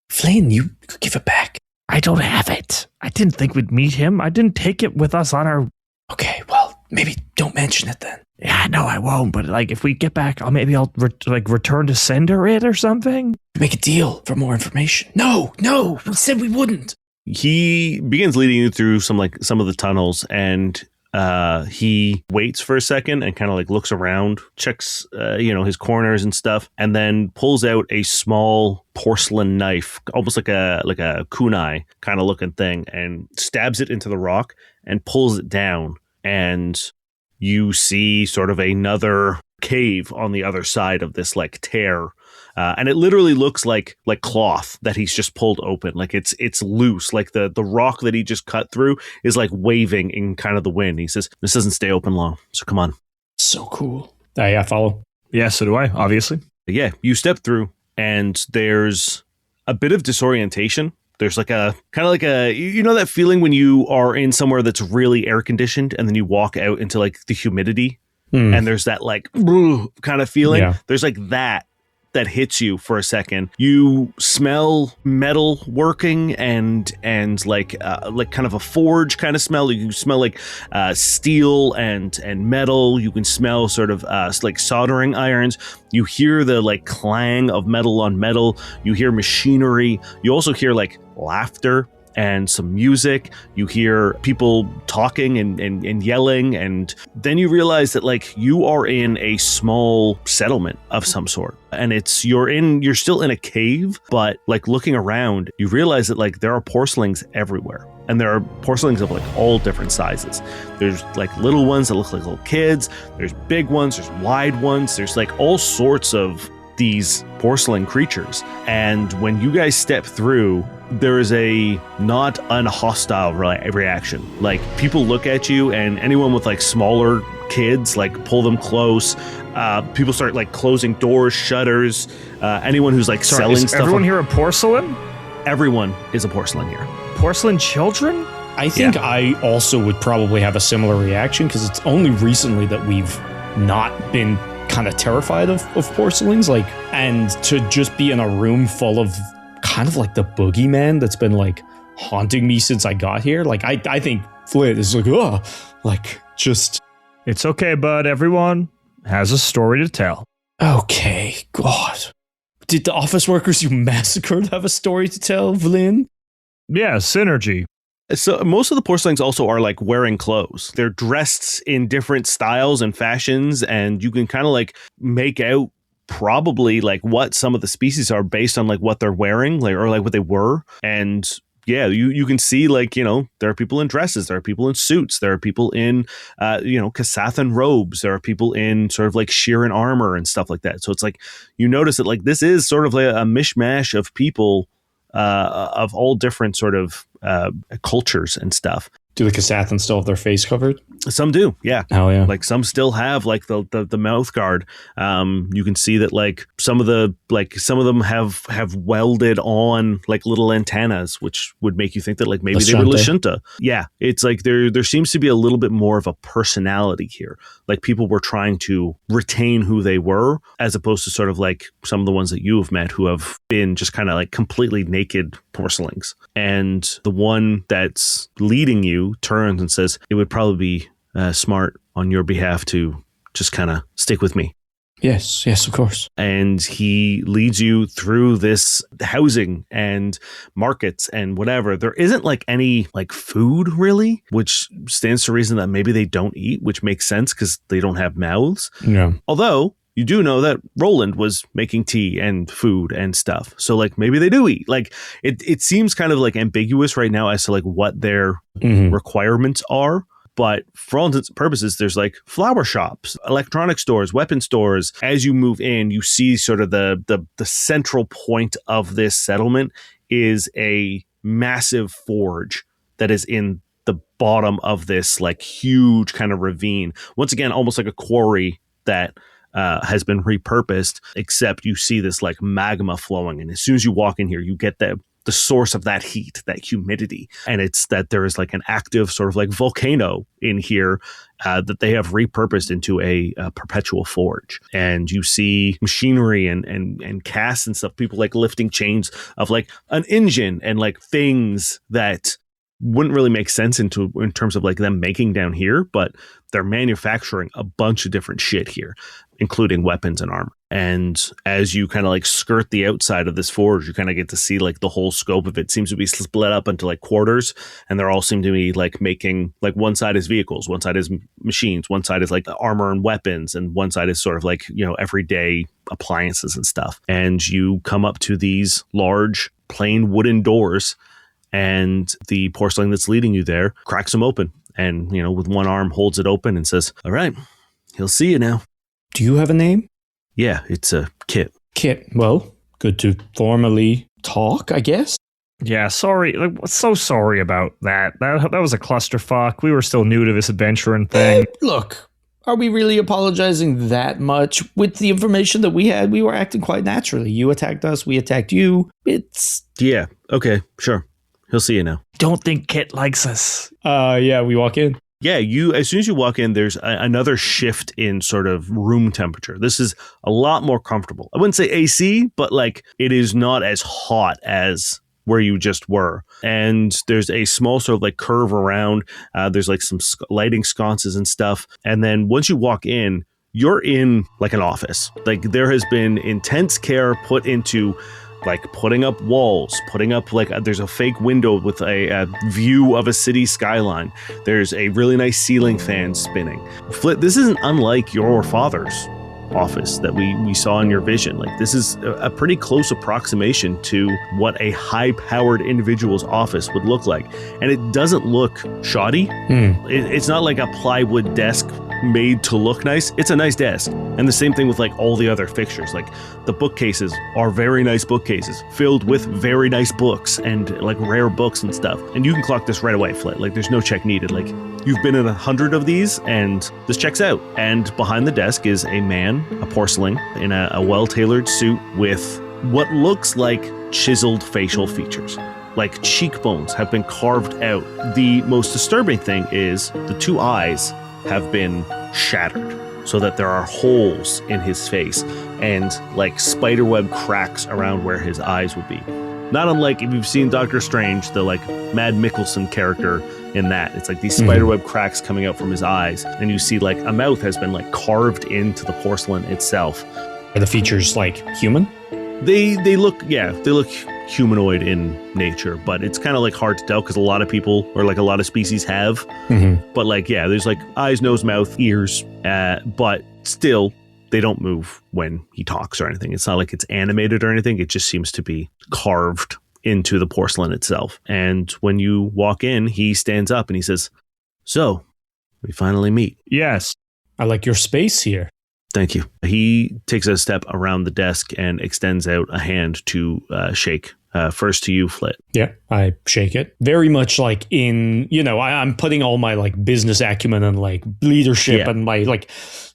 Vlyn, you could give it back. I don't have it. I didn't think we'd meet him. I didn't take it with us on our... Okay, well, maybe don't mention it then. Yeah, no, I won't. But like, if we get back, I'll return to sender it or something. Make a deal for more information. No, we said we wouldn't. He begins leading you through some of the tunnels, and he waits for a second and kind of like looks around, checks his corners and stuff, and then pulls out a small porcelain knife, almost like a kunai kind of looking thing, and stabs it into the rock and pulls it down, and you see sort of another cave on the other side of this like tear. And it literally looks like cloth that he's just pulled open. Like it's loose. Like the rock that he just cut through is like waving in kind of the wind. He says, this doesn't stay open long. So come on. So cool. I follow. Yeah, so do I, obviously. But yeah, you step through and there's a bit of disorientation. There's like a kind of like that feeling when you are in somewhere that's really air conditioned and then you walk out into like the humidity and there's that like kind of feeling. Yeah. There's like that hits you for a second. You smell metal working and like kind of a forge kind of smell. You can smell like steel and metal. You can smell sort of like soldering irons. You hear the like clang of metal on metal. You hear machinery. You also hear like laughter and some music. You hear people talking and yelling, and then you realize that like you are in a small settlement of some sort, and you're still in a cave, but like looking around, you realize that like there are porcelains everywhere, and there are porcelains of like all different sizes. There's like little ones that look like little kids. There's big ones. There's wide ones. There's like all sorts of these porcelain creatures, and when you guys step through, there is a not unhostile reaction. Like people look at you, and anyone with like smaller kids like pull them close. People start like closing doors, shutters. Anyone who's like selling is stuff. Everyone here a porcelain? Everyone is a porcelain here. Porcelain children? I think I also would probably have a similar reaction, because it's only recently that we've not been kind of terrified of porcelains, like, and to just be in a room full of kind of like the boogeyman that's been like haunting me since I got here. Like I think Flit is like, oh, like just. It's okay, bud. Everyone has a story to tell. Okay, God. Did the office workers you massacred have a story to tell, Vlyn? Yeah, synergy. So most of the porcelains also are like wearing clothes. They're dressed in different styles and fashions, and you can kind of like make out probably like what some of the species are based on like what they're wearing, like, or like what they were. And yeah, you can see like, there are people in dresses, there are people in suits, there are people in Kasathan robes, there are people in sort of like Sheeran armor and stuff like that. So it's like you notice that like this is sort of like a mishmash of people of all different sort of cultures and stuff. Do the Kasathans still have their face covered? Some do, yeah. Oh yeah. Like some still have like the mouth guard. You can see that like some of them have welded on like little antennas, which would make you think that like maybe they were Lashunta. Yeah, it's like there seems to be a little bit more of a personality here. Like people were trying to retain who they were, as opposed to sort of like some of the ones that you have met who have been just kind of like completely naked porcelains. And the one that's leading you turns and says, it would probably be smart on your behalf to just kind of stick with me. Yes, of course. And he leads you through this housing and markets and whatever. There isn't like any like food really, which stands to reason that maybe they don't eat, which makes sense because they don't have mouths. Yeah. Although you do know that Roland was making tea and food and stuff. So like maybe they do eat. Like it seems kind of like ambiguous right now as to like what their requirements are. But for all intents and purposes, there's like flower shops, electronic stores, weapon stores. As you move in, you see sort of the central point of this settlement is a massive forge that is in the bottom of this like huge kind of ravine. Once again, almost like a quarry that has been repurposed, except you see this like magma flowing. And as soon as you walk in here, you get the source of that heat, that humidity. And it's that there is like an active sort of like volcano in here that they have repurposed into a perpetual forge. And you see machinery and casts and stuff, people like lifting chains of like an engine and like things that wouldn't really make sense in terms of like them making down here, but they're manufacturing a bunch of different shit here, including weapons and armor. And as you kind of like skirt the outside of this forge, you kind of get to see like the whole scope of it. Seems to be split up into like quarters, and they're all seem to be like making like one side is vehicles, one side is machines, one side is like armor and weapons, and one side is sort of like, you know, everyday appliances and stuff. And you come up to these large plain wooden doors, and the porcelain that's leading you there cracks them open, and, you know, with one arm holds it open and says, "All right, he'll see you now." Do you have a name? Yeah, it's a Kit. Kit. Well, good to formally talk, I guess. Yeah, sorry. Like, so sorry about that. That was a clusterfuck. We were still new to this adventuring thing. Look, are we really apologizing that much? With the information that we had, we were acting quite naturally. You attacked us, we attacked you. It's... Yeah, okay, sure. He'll see you now. Don't think Kit likes us. Yeah, we walk in. Yeah, as soon as you walk in, there's another shift in sort of room temperature. This is a lot more comfortable. I wouldn't say AC, but like it is not as hot as where you just were. And there's a small sort of like curve around. There's like some lighting sconces and stuff. And then once you walk in, you're in like an office. Like there has been intense care put into like putting up walls, putting up like there's a fake window with a view of a city skyline. There's a really nice ceiling fan spinning. Flit, this isn't unlike your father's office that we saw in your vision. Like this is a pretty close approximation to what a high-powered individual's office would look like. And it doesn't look shoddy. It's not like a plywood desk made to look nice. It's a nice desk. And the same thing with like all the other fixtures. Like the bookcases are very nice bookcases filled with very nice books and like rare books and stuff. And you can clock this right away, Flit. Like there's no check needed. Like you've been in 100 of these and this checks out. And behind the desk is a man, a porcelain, in a well-tailored suit with what looks like chiseled facial features. Like cheekbones have been carved out. The most disturbing thing is the two eyes have been shattered so that there are holes in his face and like spiderweb cracks around where his eyes would be. Not unlike if you've seen Doctor Strange, the like Mad Mikkelsen character in that. It's like these spiderweb cracks coming out from his eyes, and you see like a mouth has been like carved into the porcelain itself. Are the features like human? They look humanoid in nature, but it's kind of like hard to tell because a lot of people or like a lot of species have. But like, yeah, there's like eyes, nose, mouth, ears, but still they don't move when he talks or anything. It's not like it's animated or anything. It just seems to be carved into the porcelain itself. And when you walk in, he stands up and he says, "So, we finally meet." Yes. I like your space here. Thank you. He takes a step around the desk and extends out a hand to shake. First to you, Flit. Yeah, I shake it. Very much like in, you know, I'm putting all my like business acumen and like leadership and my like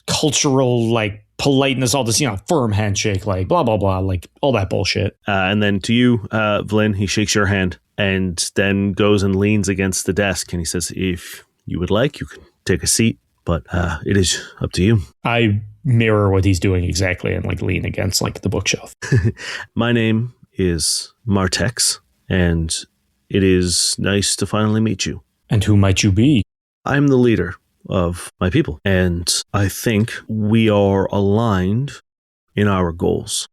cultural like politeness, all this, you know, firm handshake, like blah, blah, blah, like all that bullshit. And then to you, Vlyn, he shakes your hand and then goes and leans against the desk and he says, "If you would like, you can take a seat, but it is up to you." I mirror what he's doing exactly and like lean against like the bookshelf. My name is Martex, and it is nice to finally meet you. And who might you be? I'm the leader of my people, and I think we are aligned in our goals.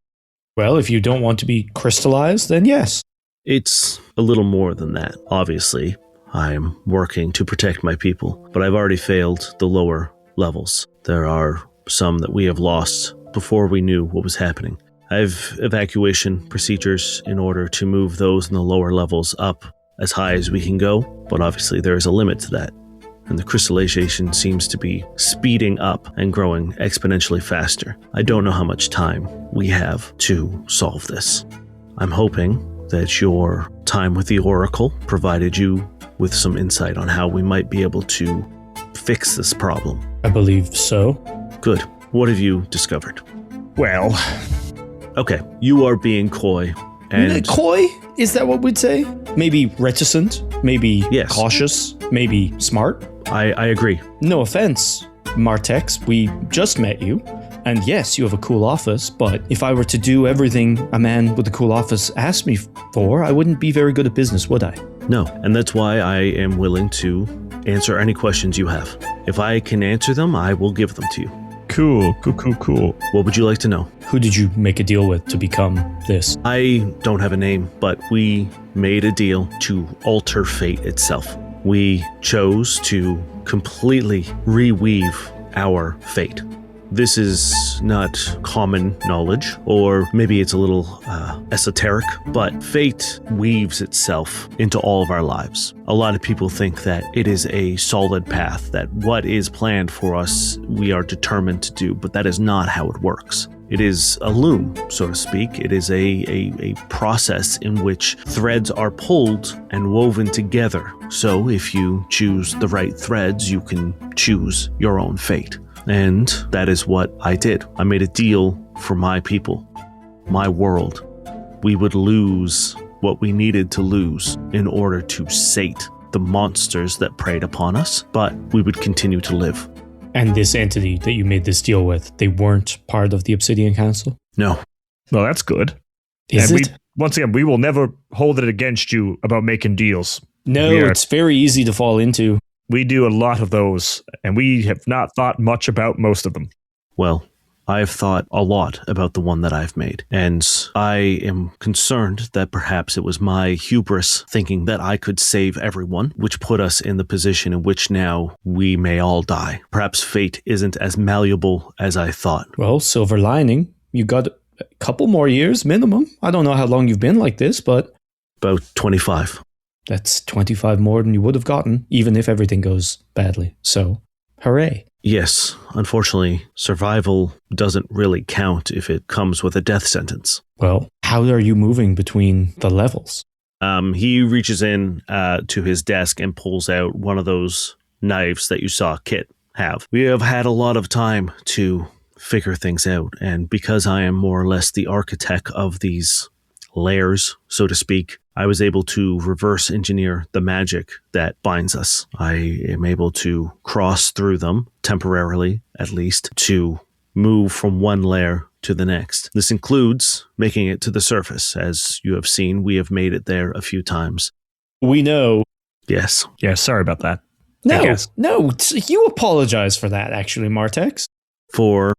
Well, if you don't want to be crystallized, then yes. It's a little more than that. Obviously, I'm working to protect my people, but I've already failed the lower levels. There are some that we have lost before we knew what was happening. I have evacuation procedures in order to move those in the lower levels up as high as we can go, but obviously there is a limit to that. And the crystallization seems to be speeding up and growing exponentially faster. I don't know how much time we have to solve this. I'm hoping that your time with the Oracle provided you with some insight on how we might be able to fix this problem. I believe so. Good. What have you discovered? Well, Okay, you are being coy and Coy? Is that what we'd say? Maybe reticent, maybe Yes. cautious, maybe smart. I agree. No offense, Martex, we just met you. And yes, you have a cool office, but if I were to do everything a man with a cool office asked me for, I wouldn't be very good at business, would I? No, and that's why I am willing to answer any questions you have. If I can answer them, I will give them to you. cool. What would you like to know? Who did you make a deal with to become this? I don't have a name, but we made a deal to alter fate itself. We chose to completely reweave our fate. This is not common knowledge, or maybe it's a little esoteric, but fate weaves itself into all of our lives. A lot of people think that it is a solid path, that what is planned for us, we are determined to do, but that is not how it works. It is a loom, so to speak. It is a process in which threads are pulled and woven together. So if you choose the right threads, you can choose your own fate. And that is what I did. I made a deal for my people, my world. We would lose what we needed to lose in order to sate the monsters that preyed upon us, but we would continue to live. And this entity that you made this deal with, they weren't part of the Obsidian Council? No. Well, that's good. Is and it? Once again, we will never hold it against you about making deals. No, We are- it's very easy to fall into. We do a lot of those, and we have not thought much about most of them. Well, I have thought a lot about the one that I've made, and I am concerned that perhaps it was my hubris thinking that I could save everyone, which put us in the position in which now we may all die. Perhaps fate isn't as malleable as I thought. Well, silver lining, you got a couple more years minimum. I don't know how long you've been like this, but About 25. that's 25 more than you would have gotten, even if everything goes badly. So, hooray. Yes, unfortunately, survival doesn't really count if it comes with a death sentence. Well, how are you moving between the levels? He reaches in to his desk and pulls out one of those knives that you saw Kit have. We have had a lot of time to figure things out, and because I am more or less the architect of these layers, so to speak, I was able to reverse engineer the magic that binds us. I am able to cross through them, temporarily at least, to move from one layer to the next. This includes making it to the surface. As you have seen, we have made it there a few times. We know. Yes. Yeah, sorry about that. I No, guess. no, you apologize for that, actually, Martex. For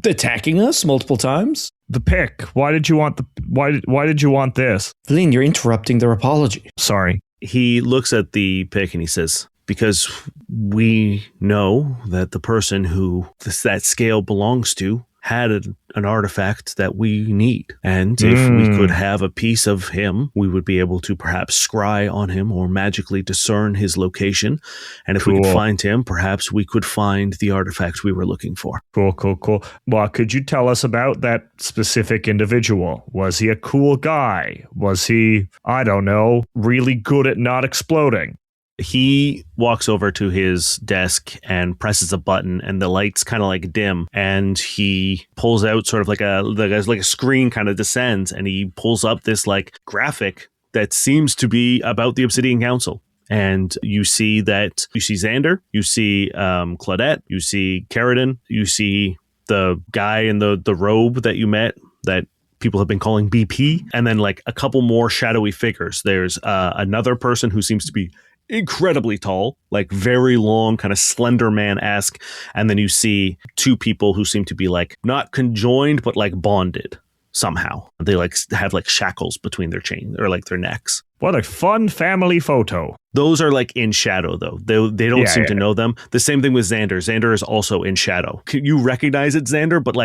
Attacking us multiple times. The pick. Why did you want why did you want this? Vlyn, you're interrupting their apology. Sorry. he looks at the pick and he says, because we know that the person who that scale belongs to had an artifact that we need. And if we could have a piece of him, we would be able to perhaps scry on him or magically discern his location. And if we could find him, perhaps we could find the artifact we were looking for. Cool. Well, could you tell us about that specific individual? Was he a cool guy? Was he, I don't know, really good at not exploding? He walks over to his desk and presses a button, and the lights kind of like dim, and he pulls out sort of like a screen kind of descends, and he pulls up this like graphic that seems to be about the Obsidian Council. And you see Xander, you see Claudette, you see Carradine, you see the guy in the robe that you met that people have been calling BP, and then like a couple more shadowy figures. There's another person who seems to be incredibly tall, like very long, kind of slender man-esque. And then you see two people who seem to be like not conjoined, but like bonded somehow. They like have like shackles between their chains or like their necks. What a fun family photo. Those are like in shadow, though. They don't seem to know them. The same thing with Xander. Xander is also in shadow. You recognize it, Xander, but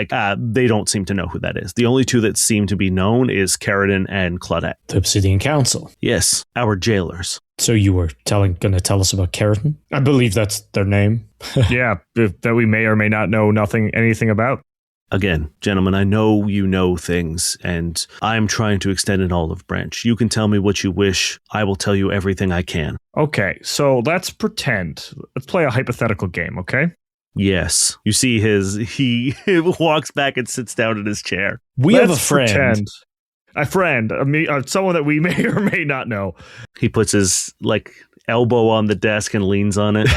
they don't seem to know who that is. The only two that seem to be known is Carradine and Claudette. The Obsidian Council. Yes, our jailers. So you were going to tell us about Carradine? I believe that's their name. Yeah, that we may or may not know anything about. Again, gentlemen, I know you know things, and I'm trying to extend an olive branch. You can tell me what you wish. I will tell you everything I can. Okay, so let's pretend. Let's play a hypothetical game, okay? Yes. You see he walks back and sits down in his chair. We have a friend. Pretend. A friend, someone that we may or may not know. He puts his elbow on the desk and leans on it.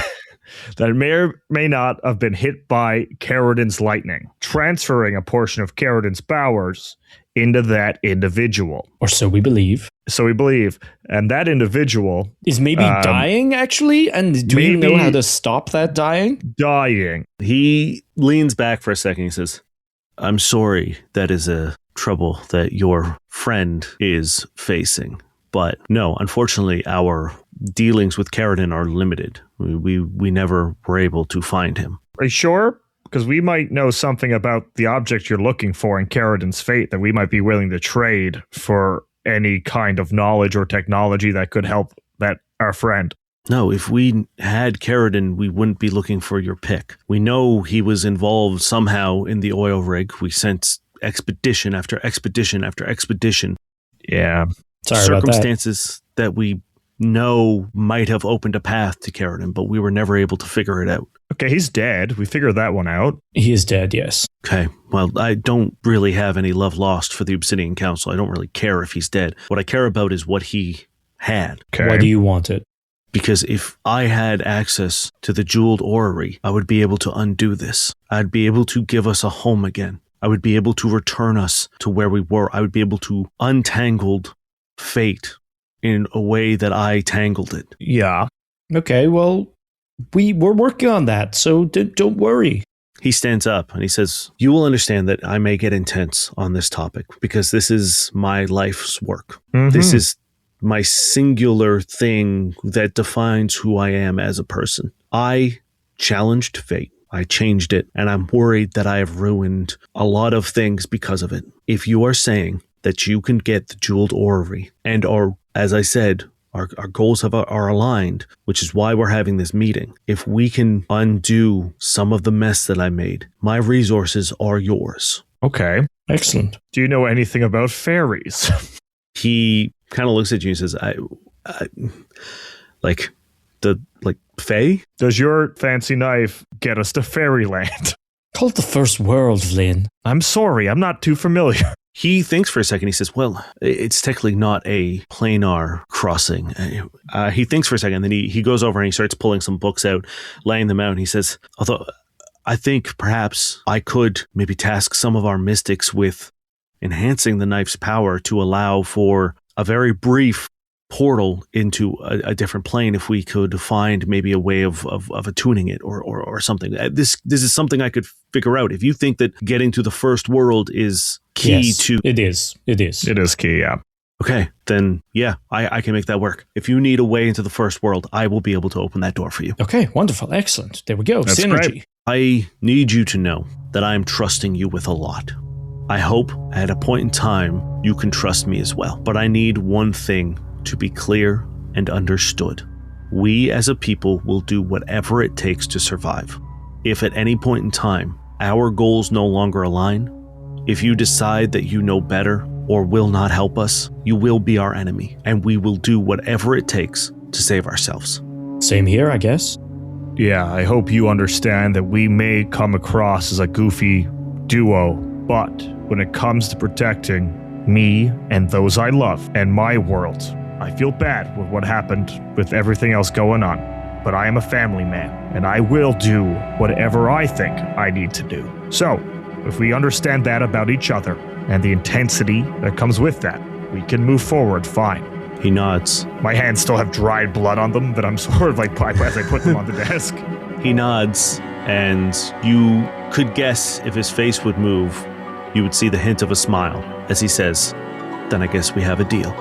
That may or may not have been hit by Carradine's lightning, transferring a portion of Carradine's powers into that individual. Or so we believe. And that individual is maybe dying, actually? And do you know how to stop that dying? Dying. He leans back for a second. He says, I'm sorry that is a trouble that your friend is facing. But no, unfortunately, our dealings with Carradine are limited. We never were able to find him. Are you sure? Because we might know something about the object you're looking for in Carradine's fate that we might be willing to trade for any kind of knowledge or technology that could help our friend. No, if we had Carradine, we wouldn't be looking for your pick. We know he was involved somehow in the oil rig. We sent expedition after expedition after expedition. Yeah. Sorry circumstances about that we know might have opened a path to Carradine, but we were never able to figure it out. Okay, he's dead. We figured that one out. He is dead, yes. Okay, well, I don't really have any love lost for the Obsidian Council. I don't really care if he's dead. What I care about is what he had. Okay. Why do you want it? Because if I had access to the jeweled orrery, I would be able to undo this. I'd be able to give us a home again. I would be able to return us to where we were. I would be able to untangle fate in a way that I tangled it. Yeah. Okay, well, we're working on that, so don't worry. He stands up and he says, you will understand that I may get intense on this topic because this is my life's work. Mm-hmm. This is my singular thing that defines who I am as a person. I challenged fate. I changed it, and I'm worried that I have ruined a lot of things because of it. If you are saying that you can get the jeweled orrery and are, as I said, our goals are aligned, which is why we're having this meeting. If we can undo some of the mess that I made, my resources are yours. Okay. Excellent. Do you know anything about fairies? He kind of looks at you and says, Fae? Does your fancy knife get us to fairyland? Call it the first world, Vlyn. I'm sorry, I'm not too familiar. He thinks for a second. He says, well, it's technically not a planar crossing. He thinks for a second, then he goes over and he starts pulling some books out, laying them out. And he says, although I think perhaps I could maybe task some of our mystics with enhancing the knife's power to allow for a very brief portal into a different plane if we could find maybe a way of attuning it or something. This is something I could figure out. If you think that getting to the first world is key to... It is. It is key, yeah. Okay, then yeah, I can make that work. If you need a way into the first world, I will be able to open that door for you. Okay, wonderful. Excellent. There we go. That's Synergy. great. I need you to know that I am trusting you with a lot. I hope at a point in time you can trust me as well. But I need one thing to be clear and understood. We as a people will do whatever it takes to survive. If at any point in time our goals no longer align, if you decide that you know better or will not help us, you will be our enemy, and we will do whatever it takes to save ourselves. Same here, I guess. Yeah, I hope you understand that we may come across as a goofy duo, but when it comes to protecting me and those I love and my world, I feel bad with what happened with everything else going on, but I am a family man, and I will do whatever I think I need to do. So, if we understand that about each other, and the intensity that comes with that, we can move forward fine. He nods. My hands still have dried blood on them that I'm sort of as I put them on the desk. He nods, and you could guess if his face would move, you would see the hint of a smile as he says, then I guess we have a deal.